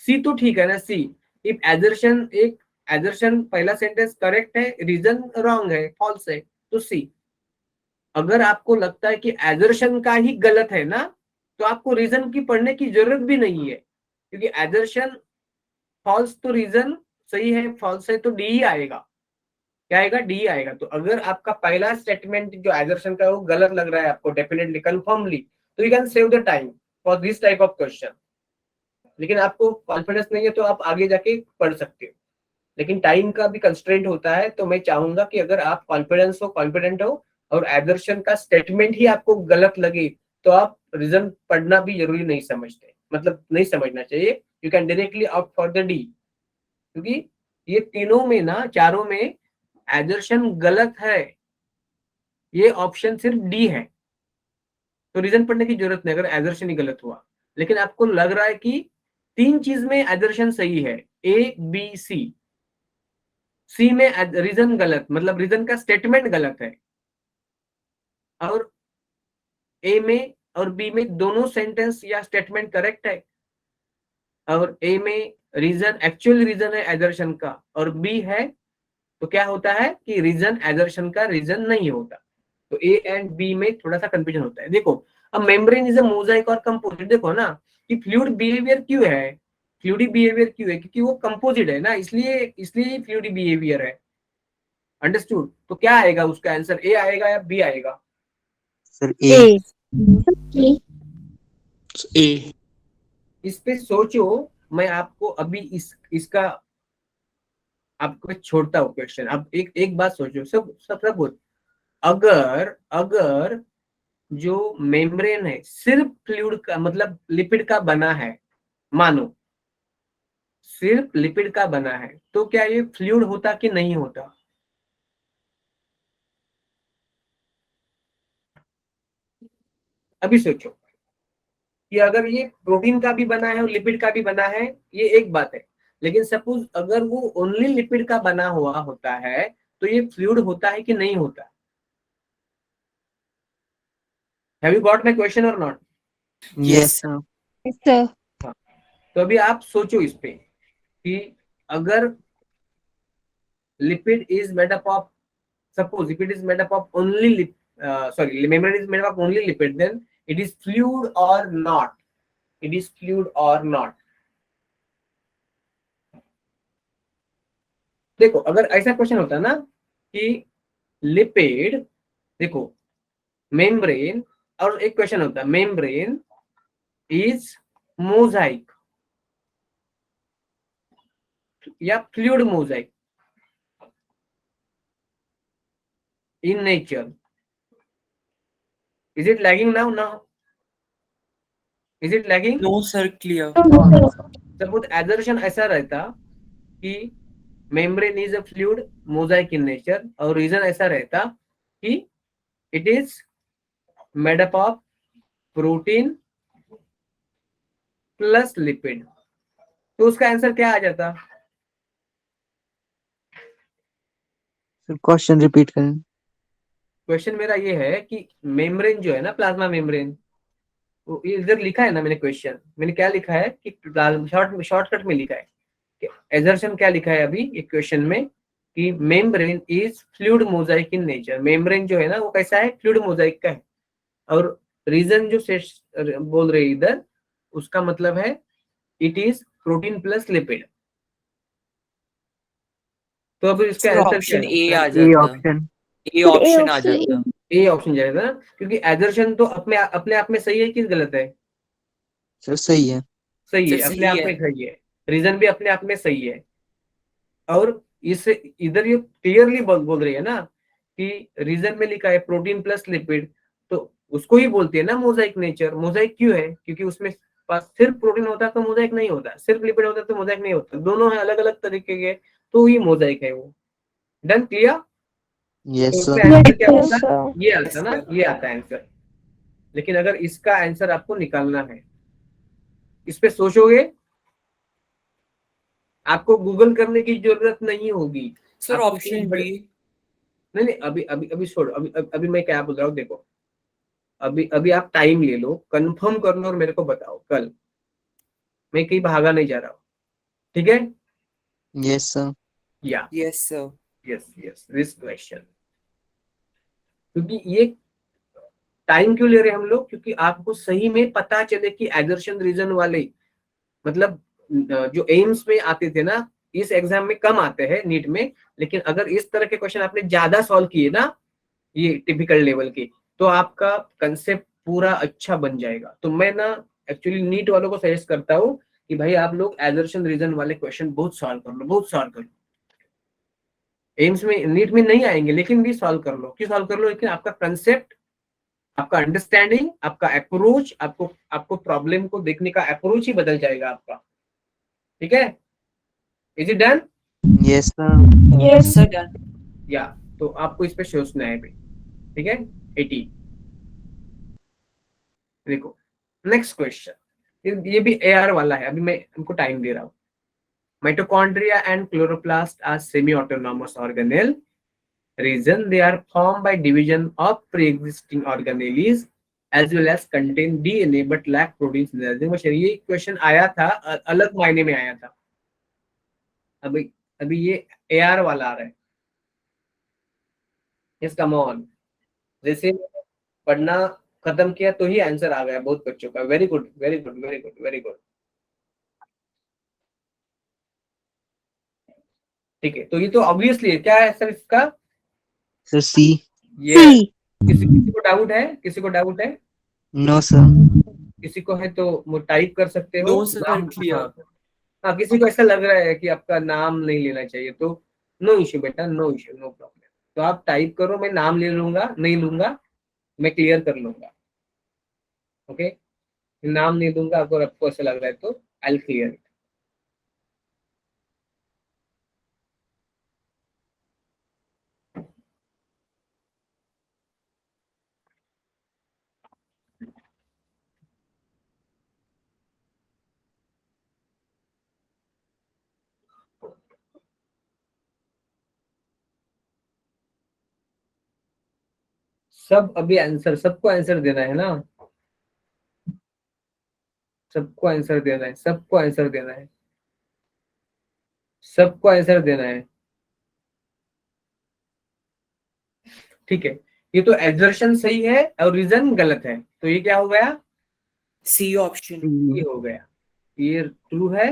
सी तो ठीक है ना, सी इफ एजर्शन, एक एजर्शन पहला सेंटेंस करेक्ट है, रीजन रॉन्ग है, फॉल्स है, तो सी। अगर आपको लगता है कि एजर्शन का ही गलत है ना, तो आपको रीजन की पढ़ने की जरूरत भी नहीं है, क्योंकि एजर्शन फॉल्स तो रीजन सही है, फॉल्स है तो डी ही आएगा। क्या आएगा? डी आएगा। तो अगर आपका पहला स्टेटमेंट जो एजर्शन का है वो गलत लग रहा है आपको डेफिनेटली कंफर्मली, तो you can save the time for this type of question. लेकिन आपको कॉन्फिडेंस नहीं है तो आप आगे जाके पढ़ सकते हो, लेकिन टाइम का भी कंस्ट्रेंट होता है। तो मैं चाहूंगा कि अगर आप कॉन्फिडेंट हो और एजर्शन का स्टेटमेंट ही आपको गलत लगे, तो आप रीजन पढ़ना भी जरूरी नहीं समझते, मतलब नहीं समझना चाहिए। You can directly opt for the D, क्योंकि ये तीनों में ना, चारों में एजर्शन गलत है, ये ऑप्शन सिर्फ डी है, तो रीजन पढ़ने की जरूरत नहीं अगर एजर्शन ही गलत हुआ। लेकिन आपको लग रहा है कि तीन चीज में एजर्शन सही है, ए बी सी, सी में रीजन गलत, मतलब रीजन का स्टेटमेंट गलत है, और ए में और बी में दोनों सेंटेंस या स्टेटमेंट करेक्ट है, और ए में रीजन एक्चुअल रीजन है एजर्शन का और बी है, तो क्या होता है कि रीजन एजर्शन का रीजन नहीं होता। तो ए एंड बी में थोड़ा सा कंफ्यूजन होता है। देखो, अब मेम्ब्रेन इज अ मोजाइक और कंपोजिट, देखो ना कि फ्लूइड बिहेवियर क्यों है, फ्लूइडी बिहेवियर क्यों है, क्योंकि वो कंपोजिट है ना, इसलिए इसलिए फ्लूइडी बिहेवियर है। अंडरस्टूड? तो क्या आएगा उसका आंसर, ए आएगा या बी आएगा?
Sir, A.
ए।
इस पे सोचो, मैं आपको अभी इसका आपको छोड़ता हूँ क्वेश्चन। अब एक एक बात सोचो, सब कुछ, अगर अगर जो मेम्ब्रेन है सिर्फ फ्लूइड का, मतलब लिपिड का बना है, मानो सिर्फ लिपिड का बना है, तो क्या ये फ्लूइड होता कि नहीं होता? अभी सोचो कि अगर ये प्रोटीन का भी बना है और लिपिड का भी बना है, ये एक बात है, लेकिन सपोज अगर वो ओनली लिपिड का बना हुआ होता है, तो ये फ्लूइड होता है कि नहीं होता? Have you got my question और नॉट?
Yes, sir.
सर
तो अभी आप सोचो इस पे कि अगर lipid is made up of, suppose lipid is made up of only membrane is made up of only lipid, then it is fluid or not? It is fluid or not? देखो, अगर ऐसा क्वेश्चन होता ना कि lipid, देखो membrane, और एक question होता मेम्ब्रेन इज मोजाइक या fluid mosaic in nature, is it lagging now? Is it lagging?
No sir, clear.
Suppose assertion ऐसा रहता कि membrane is a fluid mosaic in nature, और रीजन ऐसा रहता कि it is made up of protein plus lipid. तो उसका answer क्या आ जाता?
सर क्वेश्चन रिपीट करें।
क्वेश्चन मेरा ये है कि मेम्ब्रेन जो है ना, प्लाज्मा मेम्ब्रेन, वो ये इधर लिखा है ना, मैंने क्वेश्चन मैंने क्या लिखा है कि शॉर्टकट में लिखा है कि एजर्शन क्या लिखा है अभी एक क्वेश्चन में कि membrane is fluid mosaic in nature. Membrane जो है ना वो कैसा है, फ्लूइड मोजाइक का है। और रीजन जो से बोल रहे इधर, उसका मतलब है it is protein plus lipid. तो अब इसका
सर
आंसर क्या
ऑप्शन ए
है?
आ
ए
जाता,
ऑप्शन।
ए
फिर ए
ऑप्शन आ
ऑप्शन
जाता।
ए ऑप्शन जाएगा ना, क्योंकि एजर्शन तो अपने अपने आप में सही है कि गलत है?
सर सही है।
सही
सर
है, अपने
सही
आप
है।
में सही है। रीजन भी अपने आप में सही है। और इस इधर ये क्लियरली बोल रही है ना कि रीजन में लिखा है प्रोटीन प्लस लिपिड, तो उसको ही बोलते हैं ना मोजाइक नेचर। मोजाइक क्यों है? क्योंकि उसमें पास सिर्फ प्रोटीन होता तो मोजाइक नहीं होता, सिर्फ लिपिड होता तो मोजाइक नहीं होता, दोनों है अलग अलग तरीके के, तो ही मोजाइक है वो। Done, clear? तो
यस
उसमें
सर।
आंसर
यस
क्या
यस
होता?
सर।
ये
यस
आता ना,
सर।
ये आता है आंसर। लेकिन अगर इसका आंसर आपको निकालना है, इस पे सोचोगे, आपको गूगल करने की जरूरत नहीं होगी।
सर
आपको कोई
ऑप्शन बी।
नहीं नहीं, अभी अभी अभी छोड़ो, अभी मैं क्या बोल रहा हूँ देखो। अभी अभी आप टाइम ले लो, कंफर्म कर लो और मेरे को बताओ कल। मैं कहीं भागा नहीं जा रहा हूँ, ठीक है?
Yes sir.
Yeah
yes sir.
Yes yes, this question. क्योंकि ये टाइम क्यों ले रहे हैं हम लोग? क्योंकि आपको सही में पता चले कि एजर्शन रीजन वाले, मतलब जो एम्स में आते थे ना, इस एग्जाम में कम आते हैं नीट में। लेकिन अगर इस तरह के क्वेश्चन आपने ज्यादा सॉल्व किए ना, ये टिपिकल लेवल के, तो आपका कंसेप्ट पूरा अच्छा बन जाएगा। तो मैं ना एक्चुअली नीट वालों को सजेस्ट करता हूँ कि भाई आप लोग एजर्शन रीजन वाले क्वेश्चन बहुत सॉल्व कर लो, बहुत सॉल्व कर लो। एम्स में नीट में नहीं आएंगे लेकिन भी सॉल्व कर लो। क्यों सॉल्व कर लो? लेकिन आपका कंसेप्ट, आपका अंडरस्टैंडिंग, आपका अप्रोच, आपको आपको प्रॉब्लम को देखने का अप्रोच ही बदल जाएगा आपका। ठीक है? Is it done?
Yes sir.
Yes sir done.
या तो आपको इस पे सोचना है भाई। ठीक है? 80। देखो नेक्स्ट क्वेश्चन, ये भी एआर वाला है। अभी मैं इनको टाइम दे रहा हूँ। Mitochondria and chloroplast are semi-autonomous organelle. Reason they are formed by division of pre-existing organelles as well as contain DNA but lack protein synthesis. ये क्वेश्चन आया था, अलग मायने में आया था। अभी अभी ये एआर वाला आ रहा है। Yes, come on. जैसे मैंने पढ़ना खत्म किया तो ही आंसर आ गया बहुत बच्चों का। Very good very good very good very good. ठीक है, तो ये तो ऑब्वियसली क्या है सर इसका?
सर सी।
ये किसी किसी को डाउट है? किसी को डाउट है?
No sir.
किसी को है तो वो टाइप कर सकते हो
नो सर
नाम।
क्लियर।
हाँ हाँ, किसी को ऐसा लग रहा है कि आपका नाम नहीं लेना चाहिए तो नो इश्यू बेटा, नो इश्यू, नो प्रॉब्लम। तो आप टाइप करो, मैं नाम ले लूंगा, नहीं लूंगा, मैं क्लियर कर लूंगा। ओके, नाम नहीं दूंगा अगर आपको ऐसा लग रहा है तो आई क्लियर। सब अभी आंसर, सबको आंसर देना है ना? सबको आंसर देना है, सबको आंसर देना है, सबको आंसर देना है। ठीक है, ये तो एग्जर्शन सही है और रीजन गलत है, तो ये क्या हो गया?
C option.
ये हो गया, ये ट्रू है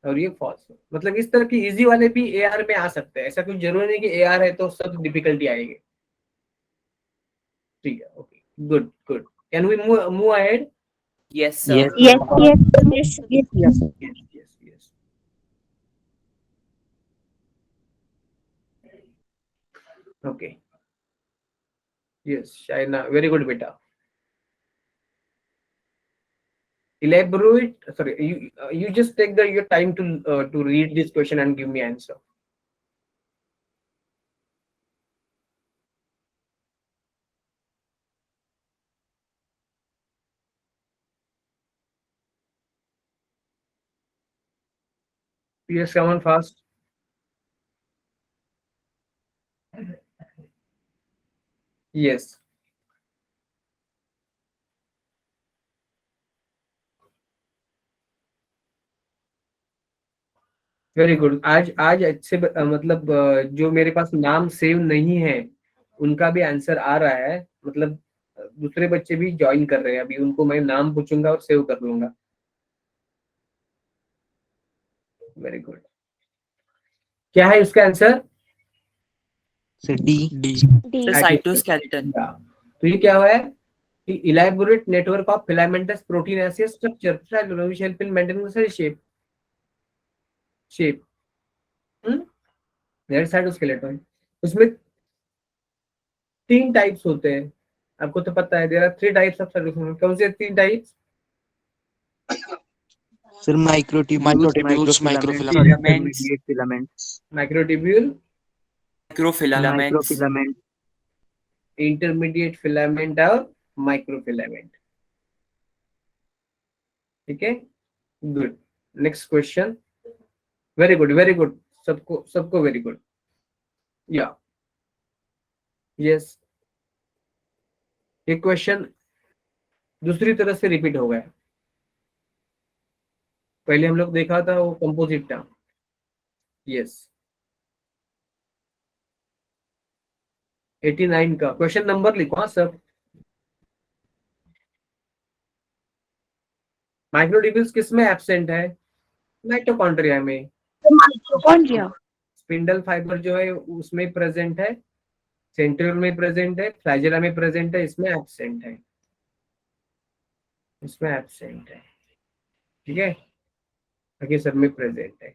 और ये फॉल्स है। मतलब इस तरह की इजी वाले भी एआर में आ सकते हैं, ऐसा कुछ जरूरी नहीं कि एआर है तो सब डिफिकल्टी आएगी। ठीक है, okay, good good. Can we move ahead?
Yes
yes
sir.
Yes
sir.
Yes yes yes.
Yes yes yes. Okay, yes Shaina, very good बेटा। elaborate, sorry, you just take your time to read this question and give me answer. Yes, come on fast. Yes, very good. आज आज अच्छे मतलब जो मेरे पास नाम save नहीं है उनका भी आंसर आ रहा है. मतलब दूसरे बच्चे भी ज्वाइन कर रहे हैं. अभी उनको मैं नाम पूछूंगा और सेव कर लूंगा. Very good. क्या है इसका answer?
Sir D.
D.
D.
Sir cytoskeleton.
तो ये क्या हुआ है कि elaborate network of filamentous proteinaceous structure which help in maintaining the cell shape. Cytoskeleton. उसमें 3 टाइप्स होते हैं. आपको तो पता है there are 3 types of cytoskeleton. कौन से 3 types?
Sir microtubules,
Filaments.
Filaments,
microtubule,
microfilaments.
Intermediate filament और माइक्रोफिलामेंट. ठीक है, good. Next question. Very good, very good. सबको वेरी गुड. या यस, ये क्वेश्चन दूसरी तरह से रिपीट हो गया. पहले हम लोग देखा था वो कंपोजिट टर्म. यस, 89 का क्वेश्चन नंबर लिखो. हाँ सब. माइक्रोट्यूब्यूल्स किस में एब्सेंट है? माइटोकॉन्ड्रिया में.
माइटोकॉन्ड्रिया.
स्पिंडल फाइबर जो है उसमें प्रेजेंट है, सेंट्रियोल में प्रेजेंट है, फ्लैजेला में प्रेजेंट है. इसमें एब्सेंट है, इसमें एब्सेंट है. ठीक है, बाकी सब में प्रेजेंट है.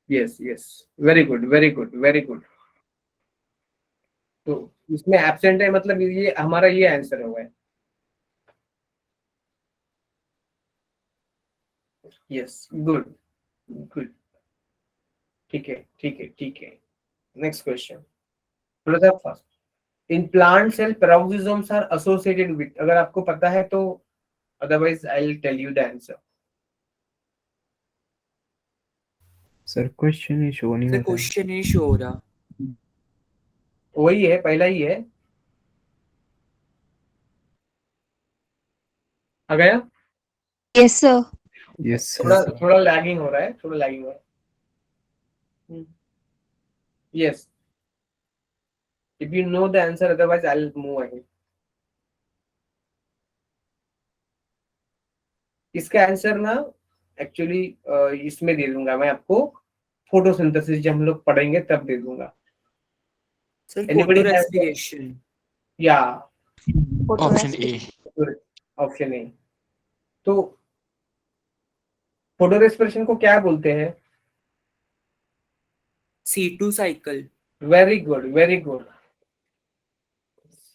Yes yes, very good, very good, very good. तो इसमें एब्सेंट है मतलब ये हमारा ये आंसर होगा. Yes, good good. ठीक है, ठीक है, ठीक है. Next question. थोड़ा सा fast. In plant cell peroxisomes are associated with. अगर आपको पता है तो, otherwise I will tell you the answer.
Sir question ही शो नहीं
सर
होता है.
क्वेश्चन ही शो हो रहा.
वही है, पहला ही है. आ गया.
Yes sir.
यस
थोड़ा लैगिंग हो रहा है, थोड़ा लैगिंग हो रहा है. Yes, if you know the answer, otherwise I'll move ahead. इसका आंसर ना एक्चुअली इसमें दे दूंगा मैं आपको. फोटोसिंथेसिस जब हम लोग पढ़ेंगे तब दे दूंगा.
Sir
Anybody
photo
has-
respiration.
या
ऑप्शन ए.
Option A. तो फोटो रेस्पिरेशन को क्या बोलते हैं?
C2 cycle.
Very good, very good.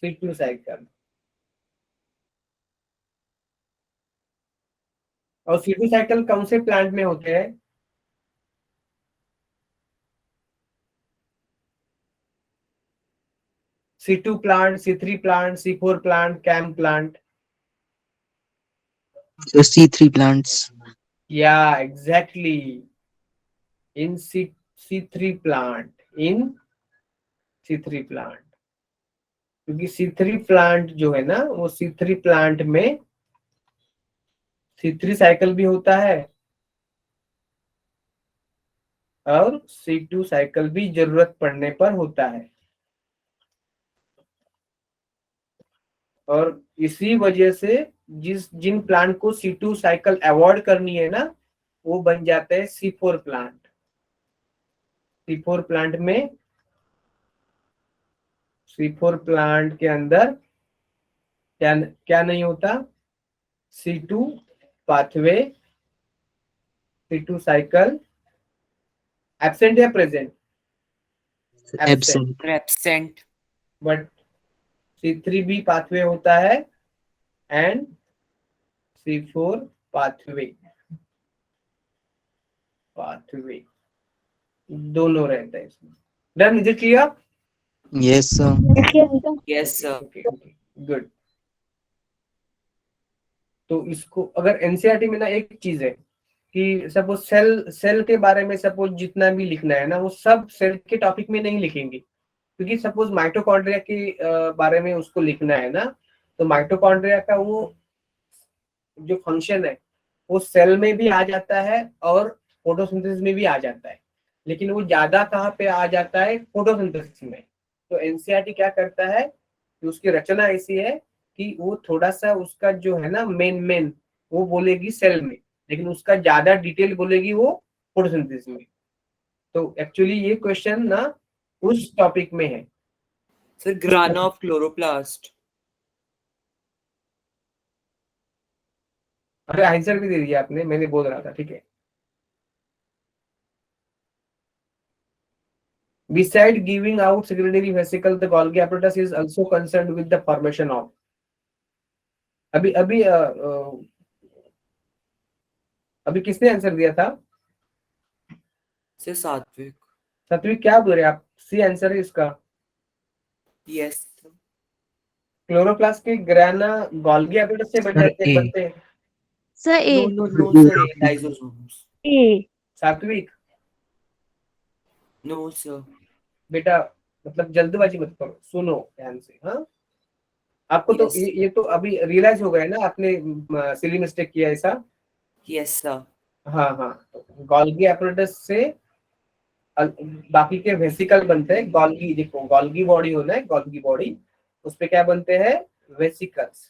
C2 cycle. और C2 साइकिल कौन से प्लांट में होते हैं? C2 plant, C3 plant, C4 plant, CAM plant.
Sir C3 plants.
Yeah, exactly. In C3 plant. In C3 plant. क्योंकि C3 प्लांट जो है ना, वो C3 प्लांट में C3 साइकिल भी होता है और C2 साइकिल भी जरूरत पड़ने पर होता है. और इसी वजह से जिन प्लांट को C2 साइकिल अवॉइड करनी है ना, वो बन जाते हैं C4 प्लांट. C4 प्लांट में, C4 प्लांट के अंदर क्या नहीं होता? C2 pathway, C2 cycle absent या present?
Absent.
Absent.
But C3 भी पाथवे होता है एंड C4 पाथवे, पाथवे दोनों रहता है इसमें। Done, is it clear?
Yes, sir.
Yes sir.
Okay good. तो इसको अगर एनसीईआरटी में ना एक चीज है कि सपोज सेल के बारे में सपोज जितना भी लिखना है ना वो सब सेल के टॉपिक में नहीं लिखेंगे, क्योंकि सपोज माइटोकॉन्ड्रिया के बारे में उसको लिखना है ना, तो माइटोकॉन्ड्रिया का वो जो फंक्शन है वो सेल में भी आ जाता है और फोटोसिंथेसिस में भी आ जाता है, लेकिन वो ज्यादा कहाँ पे आ जाता है, फोटोसिंथेसिस में। तो एनसीईआरटी क्या करता है कि उसकी रचना ऐसी है कि वो थोड़ा सा उसका जो है ना मेन वो बोलेगी सेल में, लेकिन उसका ज्यादा डिटेल बोलेगी वो फोटोसिंथेसिस में। तो एक्चुअली ये क्वेश्चन ना उस टॉपिक में है।
Sir ग्राना of chloroplast.
अरे आंसर भी दे दिया आपने, मैंने बोल रहा था, ठीक है। Beside giving out secretory vesicle, the Golgi apparatus is also concerned with the formation of. अभी अभी अभी किसने आंसर दिया था?
सर सात्विक।
सात्विक क्या बोल रहे आप? सी आंसर है इसका।
यस
क्लोरोप्लास्ट के ग्राना गोल्गी apparatus से
Sir, A.
बनते हैं।
Sir A
no no no sir lysosomes.
ए
सात्विक
नो सर।
बेटा मतलब जल्दबाजी मत करो, सुनो ध्यान से। हाँ आपको तो
Yes.
ये तो अभी रियलाइज हो गया ना आपने सिली मिस्टेक किया ऐसा।
Yes sir.
हाँ हाँ, गोल्गी apparatus से बाकी के वेसिकल बनते हैं। गोल्गी देखो, गोल्गी बॉडी होना है, गोल्गी बॉडी, उस पे क्या बनते हैं? Vesicles,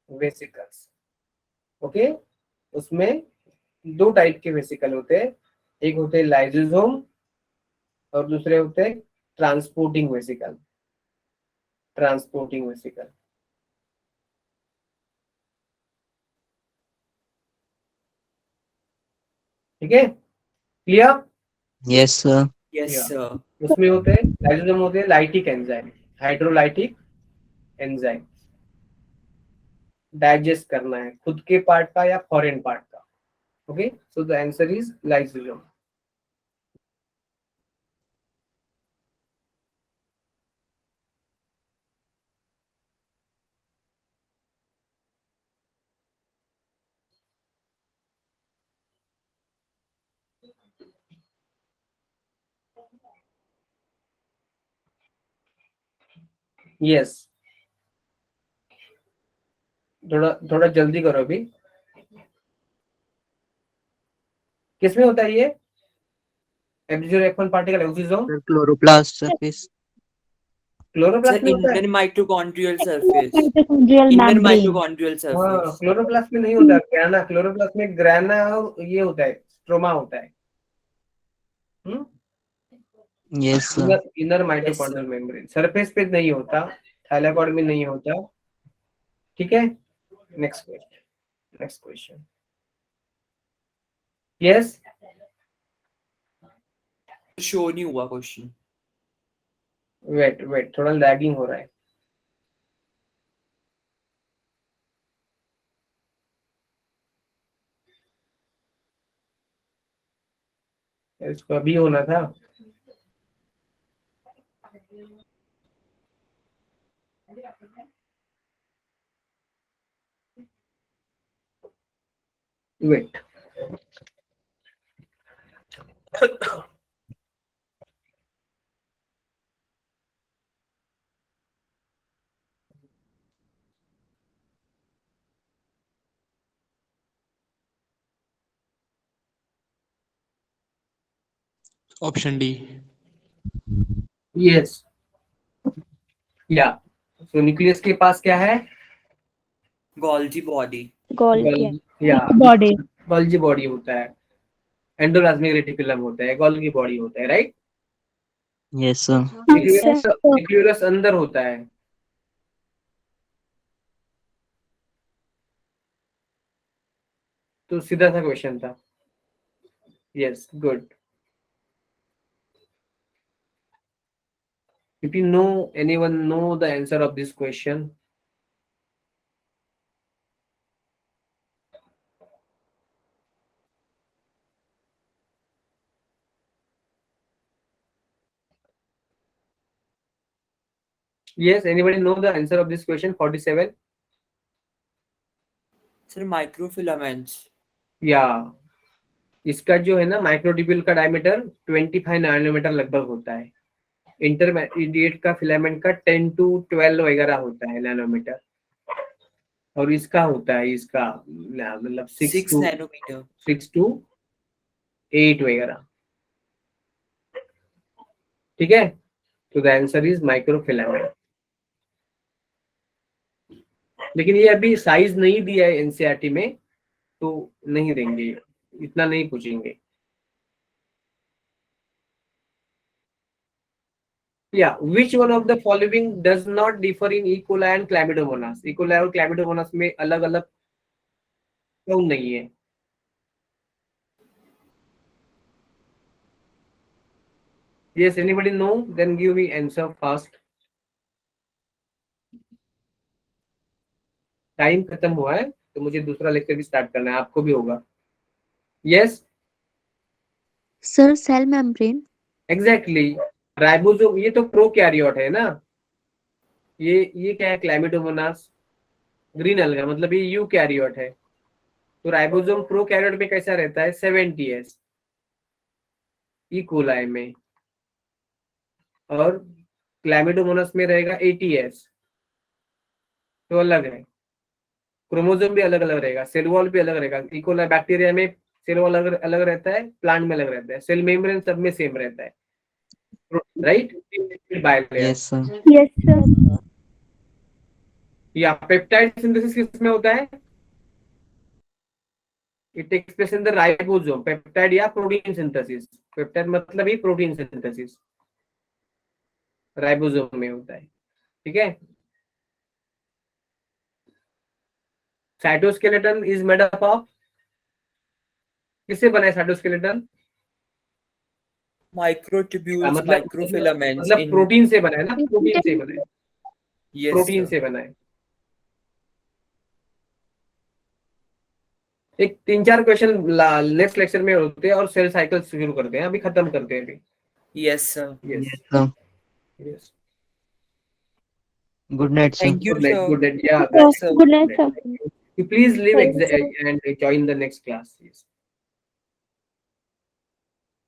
vesicles. ओके, उसमें दो टाइप के वेसिकल होते हैं, एक होते हैं लाइसोसोम और दूसरे होते हैं ट्रांसपोर्टिंग वेसिकल, ट्रांसपोर्टिंग वेसिकल। ठीक है, clear?
Yes, sir.
Yes
Yeah.
Sir.
उसमें होते हैं लाइसोसोम, होते हैं lytic enzyme, hydrolytic enzyme. Digest करना है खुद के पार्ट का या फॉरेन पार्ट का। Okay, so the answer is lysosome. Yes, थोड़ा थोड़ा जल्दी करो अभी। किसमें होता है ये F0F1 particle? Oxysome,
Sir, chloroplast surface.
Chloroplast
sir
में होता है।
Inner mitochondrial surface.
Mitochondrial
inner
membrane
mitochondrial
हाँ,
सरफेस।
क्लोरोप्लास्ट में नहीं होता ग्राना, क्लोरोप्लास्ट में ग्राना और ये होता है, स्ट्रोमा होता है।
Yes, sir.
Inner mitochondrial membrane surface पे नहीं होता, थाइलाकॉइड में नहीं होता। ठीक है, next question, next question. Yes,
show नहीं हुआ क्वेश्चन।
वेट वेट, थोड़ा लैगिंग हो रहा है। इसको अभी होना था। Wait,
option D.
यस, या तो न्यूक्लियस के पास क्या है?
Golgi body.
गोल्गी
या
बॉडी
गोल्जी बॉडी होता है, एंडोप्लाज्मिक रेटिकुलम होता है, गोल्गी बॉडी होता है, राइट?
Yes, sir.
न्यूक्लियस अंदर होता है। तो सीधा सा क्वेश्चन था। Yes, good. If you know, anyone know the answer of this question? Yes, anybody know the answer of this question? 47.
Sir microfilaments.
या इसका जो है ना माइक्रोट्यूब्यूल का डायमीटर 25 नैनोमीटर लगभग होता है। इंटरमीडिएट का फिलामेंट का 10 to 12 वगैरह होता है नैनोमीटर, और इसका होता है इसका मतलब
6 नैनोमीटर।
6 to 8 वगैरह। ठीक है, तो द आंसर इज माइक्रोफिलामेंट। लेकिन ये अभी साइज नहीं दिया है एनसीईआरटी में, तो नहीं देंगे, इतना नहीं पूछेंगे। Yeah, which one of the following does not differ in E. coli and Chlamydomonas? E. coli और Chlamydomonas में अलग अलग क्यों नहीं है? Yes, anybody know? Then give me answer fast. Time खत्म हुआ है, तो मुझे दूसरा लेक्चर भी स्टार्ट करना है, आपको भी होगा। Yes,
sir cell membrane.
exactly. Ribosome ये तो प्रोकैरियोट है ना, ये क्या है? क्लैमिडोमोनास ग्रीन अलगा, मतलब ये यूकैरियोट है। तो राइबोसोम प्रोकैरियोट में कैसा रहता है? 70s ई कोलाई में, और क्लैमिडोमोनास में रहेगा 80s। तो अलग है, क्रोमोसोम भी अलग अलग रहेगा, सेल वॉल भी अलग रहेगा। ई कोलाई बैक्टीरिया में सेल वॉल अलग अलग रहता है, प्लांट में अलग रहता है, सेल मेम्ब्रेन सब में सेम रहता है, right? Bilayer.
Yes, sir.
Yes sir.
या पेप्टाइड सिंथेसिस किसमें होता है? It takes place in the ribosome. Peptide या प्रोटीन सिंथेसिस, पेप्टाइड मतलब ही प्रोटीन सिंथेसिस राइबोसोम में होता है। ठीक है, cytoskeleton is made up of, किससे बना है साइटोस्केलेटन?
माइक्रोट्यूब्यूल्स, माइक्रोफिलामेंट्स
मतलब प्रोटीन से बना है ना, प्रोटीन से बना है,
यस
प्रोटीन से बना है। एक 3-4 क्वेश्चन नेक्स्ट लेक्चर में होते हैं और सेल साइकिल शुरू करते हैं, अभी खत्म करते हैं अभी।
Yes sir.
Yes
Yes, sir.
Yes,
Good night, sir.
Thank you
good night,
sir.
Good night. Yeah
good night sir.
Please leave
Thank you, sir.
and join the next class. Yes.